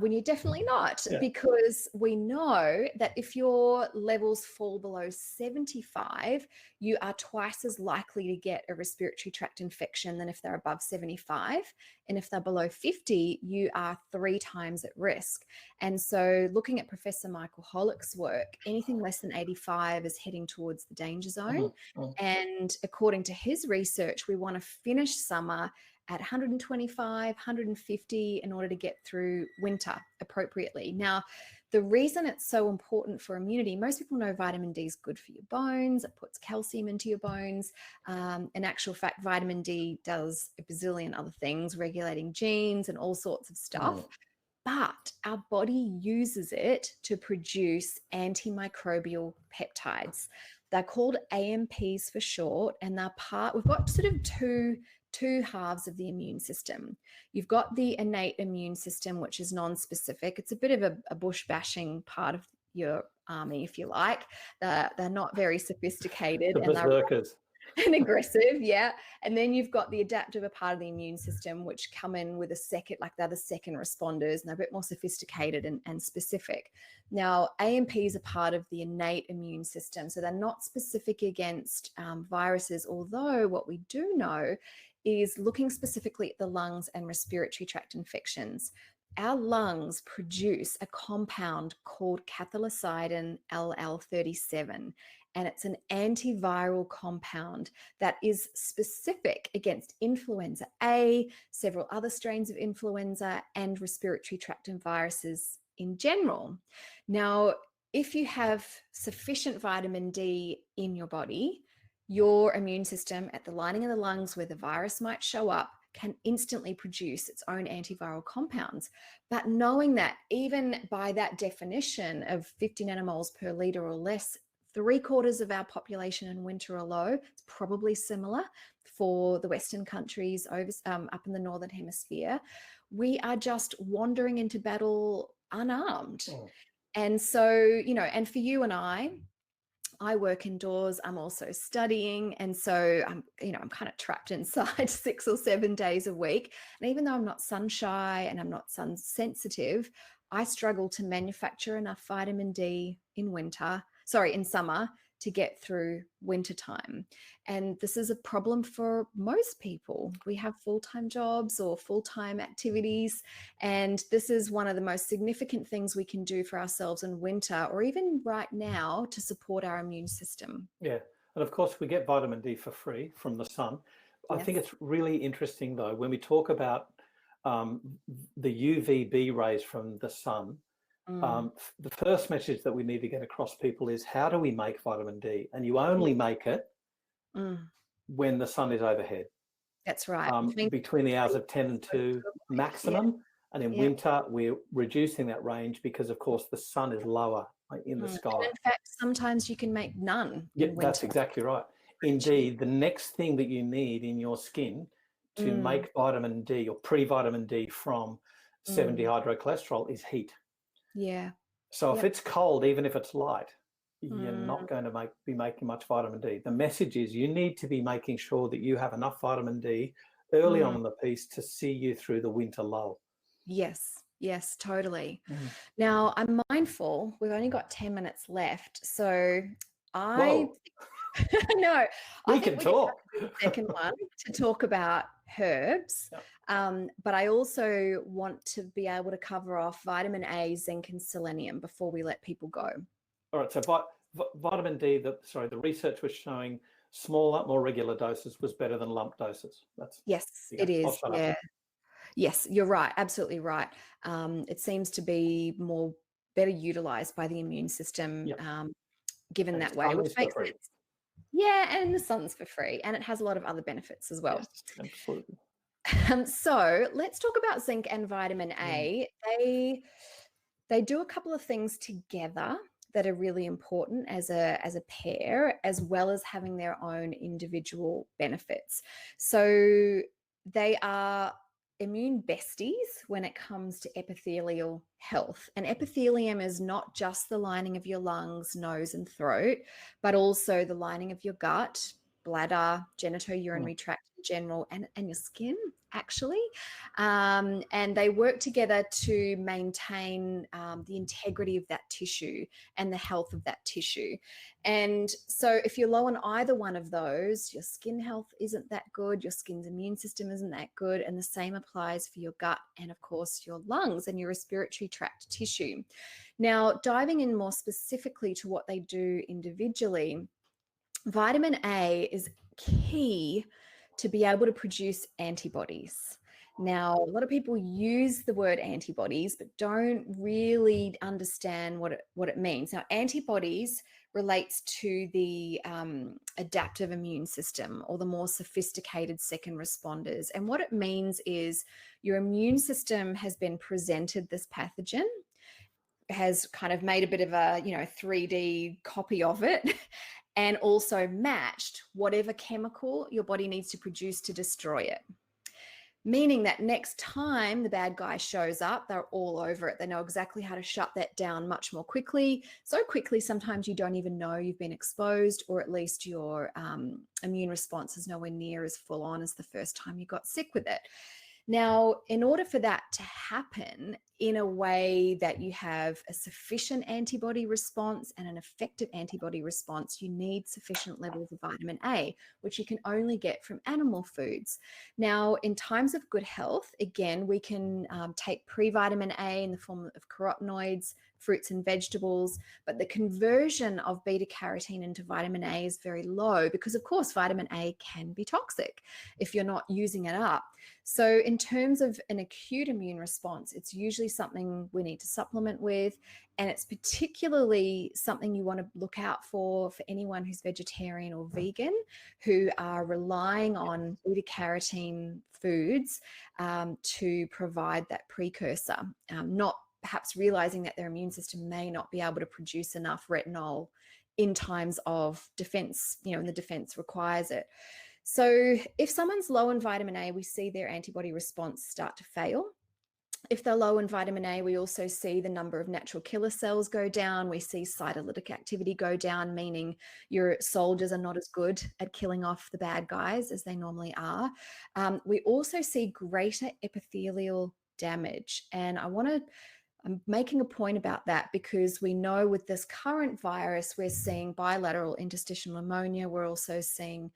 When you're definitely not, because we know that if your levels fall below 75, you are twice as likely to get a respiratory tract infection than if they're above 75. And if they're below 50, you are 3 times at risk. And so looking at Professor Michael Hollick's work, anything less than 85 is heading towards the danger zone. And according to his research, we want to finish summer at 125, 150 in order to get through winter appropriately. Now, the reason it's so important for immunity, most people know vitamin D is good for your bones. It puts calcium into your bones. In actual fact, vitamin D does a bazillion other things, regulating genes and all sorts of stuff. But our body uses it to produce antimicrobial peptides. They're called AMPs for short, and we've got sort of two halves of the immune system. You've got the innate immune system, which is non-specific. It's a bit of a bush bashing part of your army, if you like. They're not very sophisticated. The berserkers. And aggressive, and then you've got the adaptive, a part of the immune system, which come in with they're the second responders, and they're a bit more sophisticated and specific. Now, AMPs are part of the innate immune system, so they're not specific against viruses, although what we do know is looking specifically at the lungs and respiratory tract infections. Our lungs produce a compound called cathelicidin LL37, and it's an antiviral compound that is specific against influenza A, several other strains of influenza, and respiratory tract viruses in general. Now, if you have sufficient vitamin D in your body, your immune system at the lining of the lungs where the virus might show up can instantly produce its own antiviral compounds. But knowing that even by that definition of 50 nanomoles per litre or less, 3/4 of our population in winter are low. It's probably similar for the Western countries up in the Northern Hemisphere. We are just wandering into battle unarmed. And so, you know, and for you and I work indoors, I'm also studying. And so I'm, you know, I'm kind of trapped inside 6 or 7 days a week. And even though I'm not sun shy and I'm not sun sensitive, I struggle to manufacture enough vitamin D in summer to get through winter time. And this is a problem for most people. We have full-time jobs or full-time activities, and this is one of the most significant things we can do for ourselves in winter or even right now to support our immune system. Yeah. And of course, we get vitamin D for free from the sun. I think Yes. it's really interesting, though, when we talk about the UVB rays from the sun. Mm. The first message that we need to get across people is, how do we make vitamin D? And you only make it Mm. when the sun is overhead, That's right. Which means between the hours of 10 and 2 yeah, maximum. And in yeah. winter, we're reducing that range because, of course, the sun is lower in the And sky. in fact, sometimes you can make none Yeah, in that's winter. exactly right. Indeed, the next thing that you need in your skin to make vitamin D or pre-vitamin D from 7-dehydrocholesterol is heat. Yeah. So if Yep. it's cold, even if it's light, you're not going to be making much vitamin D. The message is you need to be making sure that you have enough vitamin D early on in the piece to see you through the winter lull. Yes. Yes, totally. Now, I'm mindful, we've only got 10 minutes left. So I Whoa, no, I we think can we can talk. have the second one to talk about herbs. Yep. But I also want to be able to cover off vitamin A, zinc, and selenium before we let people go. All right, so vitamin D, the research was showing smaller, more regular doses was better than lump doses. Yes, it I'll is. shut up. Yeah. Yes, you're right. Absolutely right. It seems to be better utilized by the immune system, Yep. given And that way, sun which is for makes free. sense. Yeah, and the sun's for free, and it has a lot of other benefits as well. Yes, absolutely. So let's talk about zinc and vitamin A. They do a couple of things together that are really important as a pair, as well as having their own individual benefits. So they are immune besties when it comes to epithelial health. And epithelium is not just the lining of your lungs, nose, and throat, but also the lining of your gut, bladder, genitourinary tract in general, and your skin, actually. And they work together to maintain the integrity of that tissue and the health of that tissue. And so if you're low on either one of those, your skin health isn't that good, your skin's immune system isn't that good, and the same applies for your gut and, of course, your lungs and your respiratory tract tissue. Now, diving in more specifically to what they do individually, vitamin A is key to be able to produce antibodies. Now, a lot of people use the word antibodies, but don't really understand what it means. Now, antibodies relates to the adaptive immune system or the more sophisticated second responders. And what it means is your immune system has been presented this pathogen, has kind of made a bit of a 3D copy of it, and also matched whatever chemical your body needs to produce to destroy it. Meaning that next time the bad guy shows up, they're all over it. They know exactly how to shut that down much more quickly. So quickly, sometimes you don't even know you've been exposed, or at least your immune response is nowhere near as full on as the first time you got sick with it. Now, in order for that to happen in a way that you have a sufficient antibody response and an effective antibody response, you need sufficient levels of vitamin A, which you can only get from animal foods. Now, in times of good health, again, we can take pre-vitamin A in the form of carotenoids, fruits and vegetables, but the conversion of beta carotene into vitamin A is very low because, of course, vitamin A can be toxic if you're not using it up. So in terms of an acute immune response, it's usually something we need to supplement with, and it's particularly something you want to look out for anyone who's vegetarian or vegan who are relying on beta carotene foods to provide that precursor, not perhaps realizing that their immune system may not be able to produce enough retinol in times of defense, and the defense requires it. So if someone's low in vitamin A, we see their antibody response start to fail. If they're low in vitamin A, we also see the number of natural killer cells go down. We see cytolytic activity go down, meaning your soldiers are not as good at killing off the bad guys as they normally are. We also see greater epithelial damage. And I'm making a point about that because we know with this current virus, we're seeing bilateral interstitial pneumonia. We're also seeing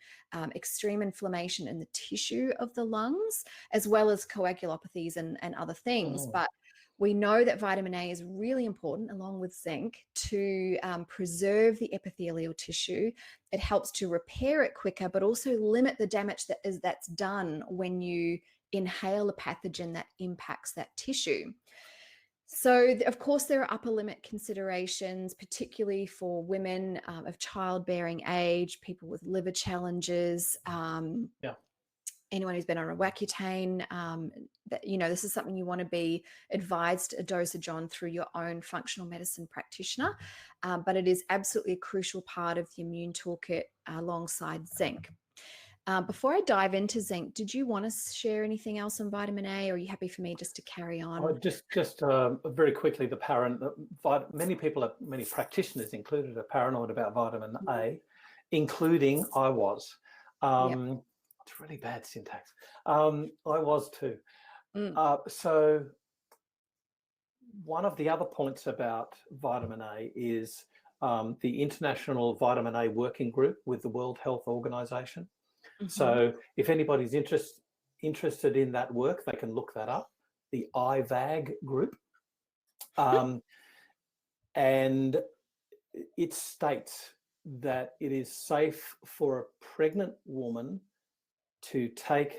extreme inflammation in the tissue of the lungs, as well as coagulopathies and other things. But we know that vitamin A is really important, along with zinc, to preserve the epithelial tissue. It helps to repair it quicker, but also limit the damage that's done when you inhale a pathogen that impacts that tissue. So, of course, there are upper limit considerations, particularly for women of childbearing age, people with liver challenges, anyone who's been on a Accutane. This is something you want to be advised a dosage on through your own functional medicine practitioner. But it is absolutely a crucial part of the immune toolkit alongside zinc. Before I dive into zinc, did you want to share anything else on vitamin A, or are you happy for me just to carry on? Just very quickly, many practitioners included are paranoid about vitamin A, including I was. It's really bad syntax. I was too. So one of the other points about vitamin A is the International Vitamin A Working Group with the World Health Organization. So if anybody's interested in that work, they can look that up, the IVAG group. And it states that it is safe for a pregnant woman to take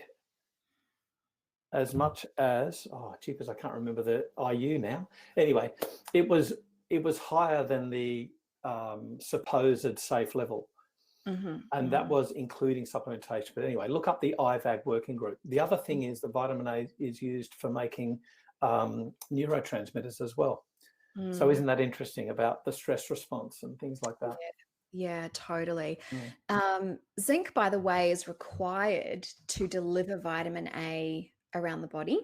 as much as, I can't remember the IU now. Anyway, it was higher than the supposed safe level. And that was including supplementation. But anyway, look up the IVAG working group. The other thing is that vitamin A is used for making neurotransmitters as well. So isn't that interesting about the stress response and things like that? Yeah, totally. Zinc, by the way, is required to deliver vitamin A around the body.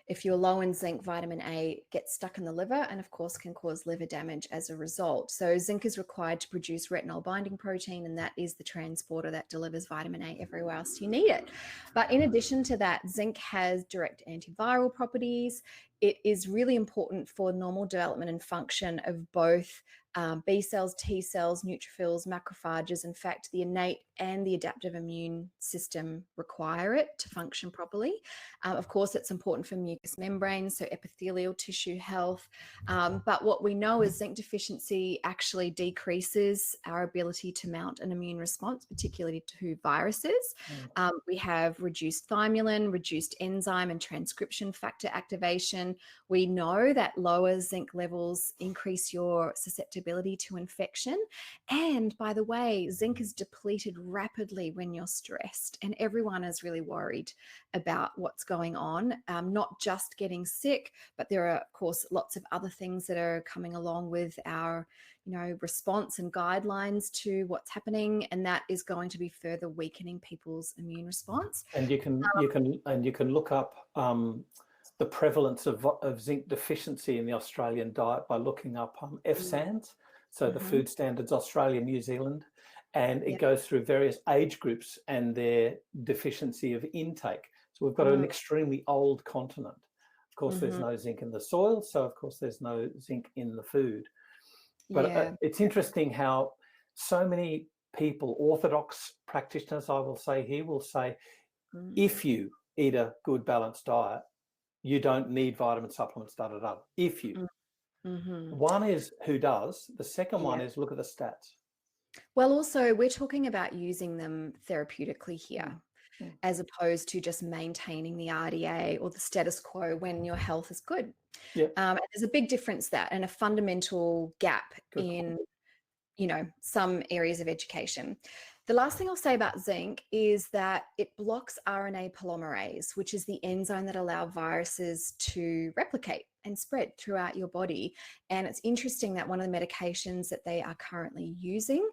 If you're low in zinc, vitamin A gets stuck in the liver and, of course, can cause liver damage as a result. So zinc is required to produce retinol binding protein, and that is the transporter that delivers vitamin A everywhere else you need it. But in addition to that, zinc has direct antiviral properties. It is really important for normal development and function of both B cells, T cells, neutrophils, macrophages. In fact, the innate and the adaptive immune system require it to function properly. Of course, it's important for mucous membranes, so epithelial tissue health. But what we know is zinc deficiency actually decreases our ability to mount an immune response, particularly to viruses. We have reduced thymulin, reduced enzyme and transcription factor activation. We know that lower zinc levels increase your susceptibility to infection. And by the way, zinc is depleted rapidly when you're stressed. And everyone is really worried about what's going on, not just getting sick, but there are, of course, lots of other things that are coming along with our response and guidelines to what's happening, and that is going to be further weakening people's immune response. And you can look up the prevalence of zinc deficiency in the Australian diet by looking up FSANZ, so the Food Standards Australia, New Zealand, and it goes through various age groups and their deficiency of intake. So we've got an extremely old continent. Of course, there's no zinc in the soil, so of course there's no zinc in the food. But it's interesting how so many people, orthodox practitioners, I will say here, will say, if you eat a good balanced diet, you don't need vitamin supplements, if you. One is who does. The second one is look at the stats. Well, also, we're talking about using them therapeutically here, as opposed to just maintaining the RDA or the status quo when your health is good. There's a big difference there and a fundamental gap in, some areas of education. The last thing I'll say about zinc is that it blocks RNA polymerase, which is the enzyme that allows viruses to replicate and spread throughout your body. And it's interesting that one of the medications that they are currently using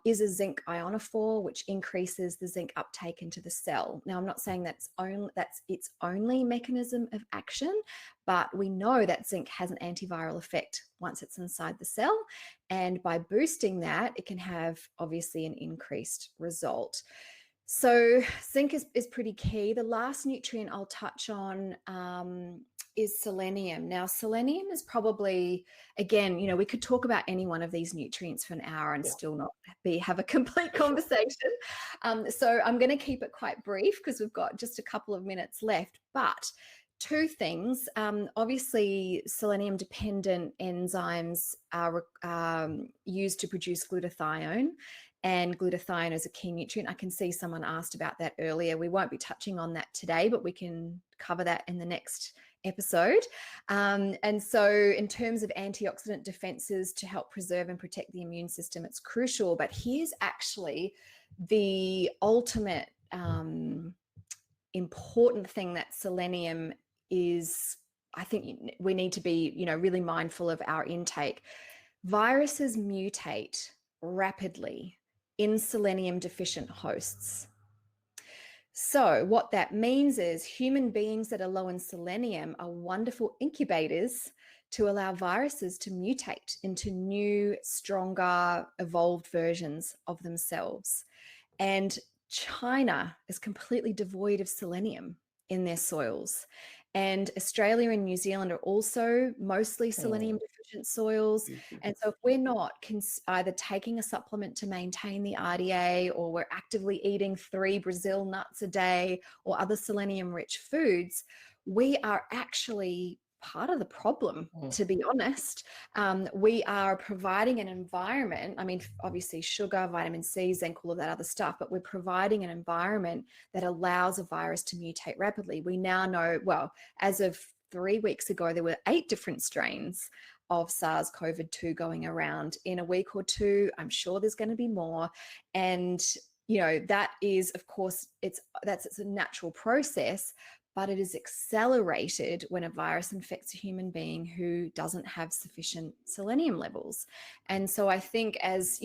is a zinc ionophore, which increases the zinc uptake into the cell. Now, I'm not saying that's its only mechanism of action, but we know that zinc has an antiviral effect once it's inside the cell. And by boosting that, it can have obviously an increased result. So zinc is pretty key. The last nutrient I'll touch on is selenium. Now, selenium is probably, again, we could talk about any one of these nutrients for an hour and still not have a complete conversation. So I'm going to keep it quite brief because we've got just a couple of minutes left. But two things, obviously selenium dependent enzymes are used to produce glutathione, and glutathione is a key nutrient. I can see someone asked about that earlier. We won't be touching on that today, but we can cover that in the next episode. And so in terms of antioxidant defenses to help preserve and protect the immune system, it's crucial. But here's actually the ultimate important thing that selenium is. I think we need to be, really mindful of our intake. Viruses mutate rapidly in selenium deficient hosts. So what that means is human beings that are low in selenium are wonderful incubators to allow viruses to mutate into new, stronger, evolved versions of themselves. And China is completely devoid of selenium in their soils. And Australia and New Zealand are also mostly selenium deficient soils. And so if we're not either taking a supplement to maintain the RDA, or we're actively eating 3 Brazil nuts a day or other selenium rich foods, we are actually part of the problem, to be honest. We are providing an environment, obviously sugar, vitamin C, zinc, all of that other stuff, but we're providing an environment that allows a virus to mutate rapidly. We now know, well, as of 3 weeks ago, there were 8 different strains of SARS-CoV-2 going around. In a week or two, I'm sure there's going to be more. And, that is, of course, it's a natural process, but it is accelerated when a virus infects a human being who doesn't have sufficient selenium levels. And so I think as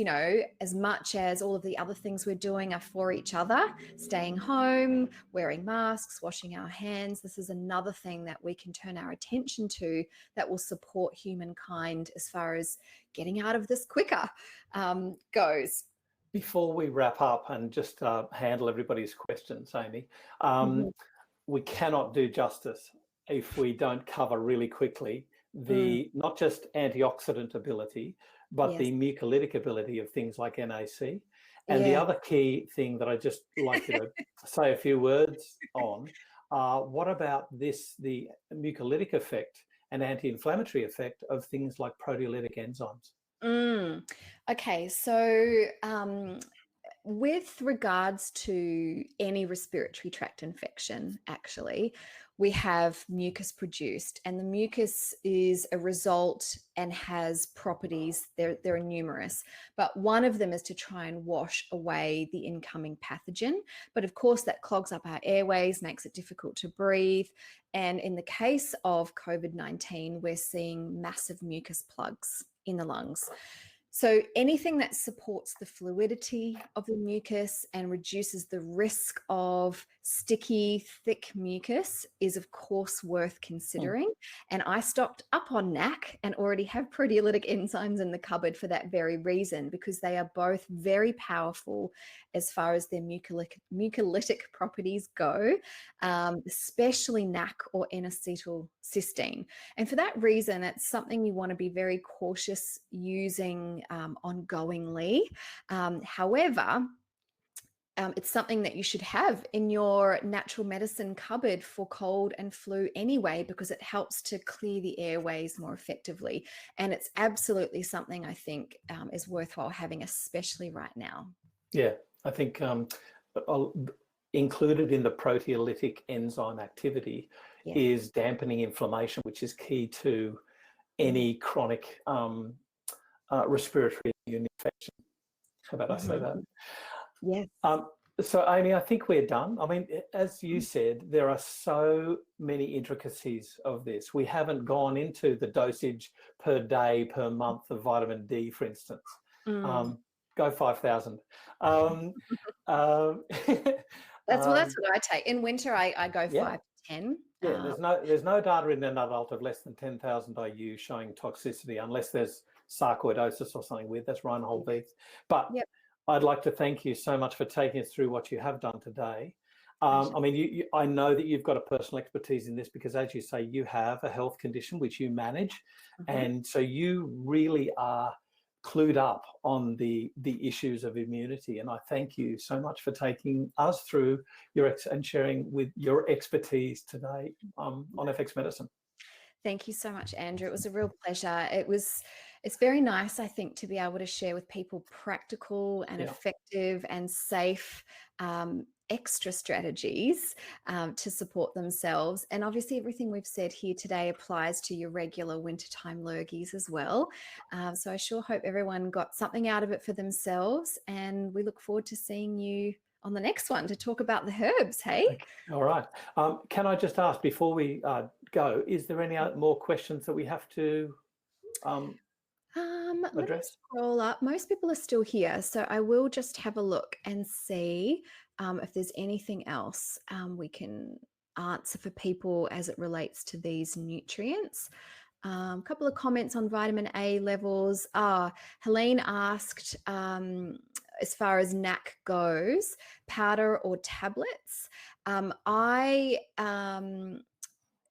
much as all of the other things we're doing are for each other, staying home, wearing masks, washing our hands, this is another thing that we can turn our attention to that will support humankind as far as getting out of this quicker goes. Before we wrap up and just handle everybody's questions, Amie, we cannot do justice if we don't cover really quickly the not just antioxidant ability, but the mucolytic ability of things like NAC. And the other key thing that I just like to say a few words on, what about the mucolytic effect and anti-inflammatory effect of things like proteolytic enzymes? Okay, so with regards to any respiratory tract infection, actually, we have mucus produced, and the mucus is a result and has properties. There are numerous, but one of them is to try and wash away the incoming pathogen. But of course, that clogs up our airways, makes it difficult to breathe. And in the case of COVID-19, we're seeing massive mucus plugs in the lungs. So anything that supports the fluidity of the mucus and reduces the risk of sticky, thick mucus is, of course, worth considering. And I stocked up on NAC and already have proteolytic enzymes in the cupboard for that very reason, because they are both very powerful as far as their mucolytic properties go, especially NAC or N-acetylcysteine. And for that reason, it's something you want to be very cautious using ongoingly. However, it's something that you should have in your natural medicine cupboard for cold and flu anyway, because it helps to clear the airways more effectively. And it's absolutely something I think is worthwhile having, especially right now. Yeah, I think included in the proteolytic enzyme activity is dampening inflammation, which is key to any chronic respiratory immune infection. How about I say that? Yes. So, Amie, I think we're done. I mean, as you said, there are so many intricacies of this. We haven't gone into the dosage per day, per month of vitamin D, for instance. go 5,000. Um, um, That's what I take. In winter, I go yeah. 5 to 10. Yeah, there's no data in an adult of less than 10,000 IU showing toxicity unless there's sarcoidosis or something weird. That's Reinhold Beeth. But Yep. I'd like to thank you so much for taking us through what you have done today. I mean, I know that you've got a personal expertise in this because, as you say, you have a health condition which you manage, and so you really are clued up on the issues of immunity. And I thank you so much for taking us through and sharing with your expertise today on FX Medicine. Thank you so much, Andrew. It was a real pleasure. It's very nice, I think, to be able to share with people practical and effective and safe extra strategies to support themselves. And obviously everything we've said here today applies to your regular wintertime lurgies as well. So I sure hope everyone got something out of it for themselves, and we look forward to seeing you on the next one to talk about the herbs, hey? Okay. All right. Can I just ask before we go, is there any more questions that we have to Let me address? scroll up. Most people are still here, so I will just have a look and see if there's anything else we can answer for people as it relates to these nutrients. A couple of comments on vitamin A levels. Helene asked, as far as NAC goes, powder or tablets. I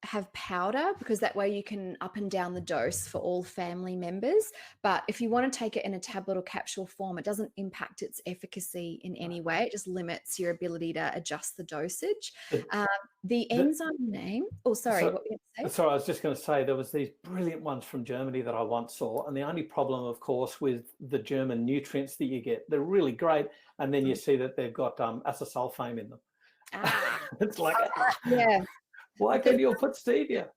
have powder because that way you can up and down the dose for all family members. But if you want to take it in a tablet or capsule form, it doesn't impact its efficacy in any way. It just limits your ability to adjust the dosage. The enzyme name, sorry, what were you going to say? Sorry, I was just going to say there was these brilliant ones from Germany that I once saw, and the only problem, of course, with the German nutrients that you get, they're really great, and then you see that they've got acesulfame in them. It's like, yeah. Why can't you put stevia?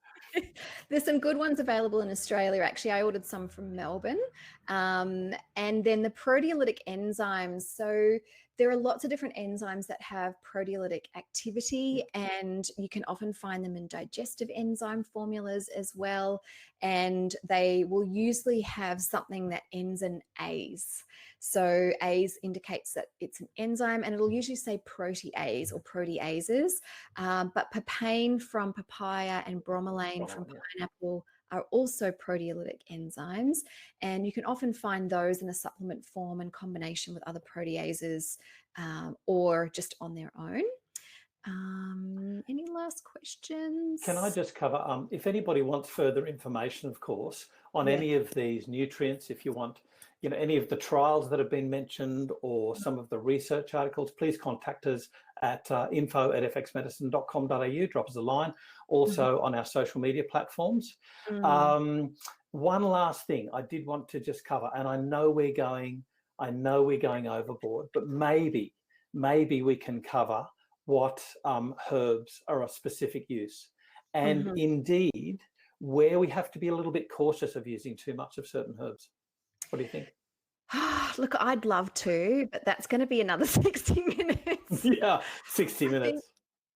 There's some good ones available in Australia. Actually, I ordered some from Melbourne. And then the proteolytic enzymes. So there are lots of different enzymes that have proteolytic activity, and you can often find them in digestive enzyme formulas as well. And they will usually have something that ends in Ase. So Ase indicates that it's an enzyme, and it'll usually say protease or proteases. But papain from papaya and bromelain from pineapple are also proteolytic enzymes, and you can often find those in a supplement form in combination with other proteases or just on their own. Any last questions? Can I just cover, if anybody wants further information, of course, on any of these nutrients, if you want, any of the trials that have been mentioned or some of the research articles, please contact us at info@fxmedicine.com.au, drop us a line, also on our social media platforms. One last thing I did want to just cover, and I know we're going overboard, but maybe we can cover what herbs are of specific use, and indeed where we have to be a little bit cautious of using too much of certain herbs. What do you think? Look, I'd love to, but that's going to be another 60 minutes. Yeah, 60 minutes.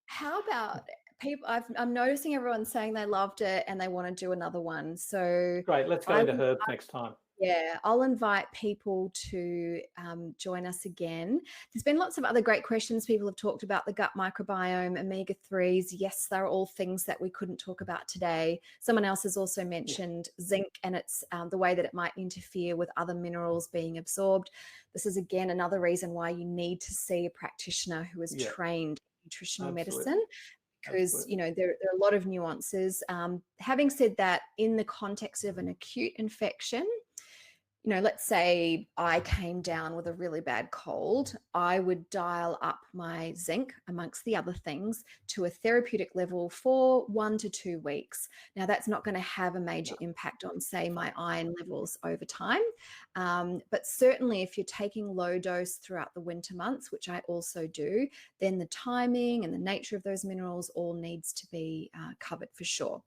How about people? I'm noticing everyone saying they loved it and they want to do another one. So great, let's go into herbs next time. Yeah, I'll invite people to join us again. There's been lots of other great questions. People have talked about the gut microbiome, omega-3s. Yes, they're all things that we couldn't talk about today. Someone else has also mentioned zinc and it's the way that it might interfere with other minerals being absorbed. This is, again, another reason why you need to see a practitioner who is trained in nutritional medicine. Because, there are a lot of nuances. Having said that, in the context of an acute infection, let's say I came down with a really bad cold, I would dial up my zinc, amongst the other things, to a therapeutic level for 1 to 2 weeks. Now, that's not going to have a major impact on, say, my iron levels over time. But certainly if you're taking low dose throughout the winter months, which I also do, then the timing and the nature of those minerals all needs to be covered for sure.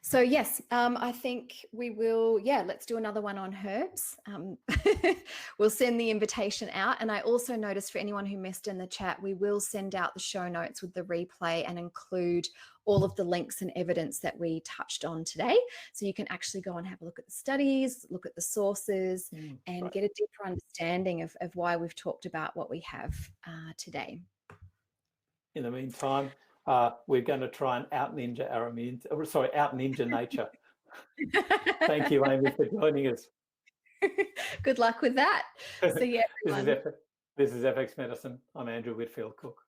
So yes, I think we will, let's do another one on herbs. We'll send the invitation out. And I also noticed, for anyone who missed in the chat, we will send out the show notes with the replay and include all of the links and evidence that we touched on today. So you can actually go and have a look at the studies, look at the sources, and get a deeper understanding of why we've talked about what we have today. In the meantime, we're going to try and out ninja nature. Thank you, Amie, for joining us. Good luck with that. See you, everyone. This is FX Medicine. I'm Andrew Whitfield Cook.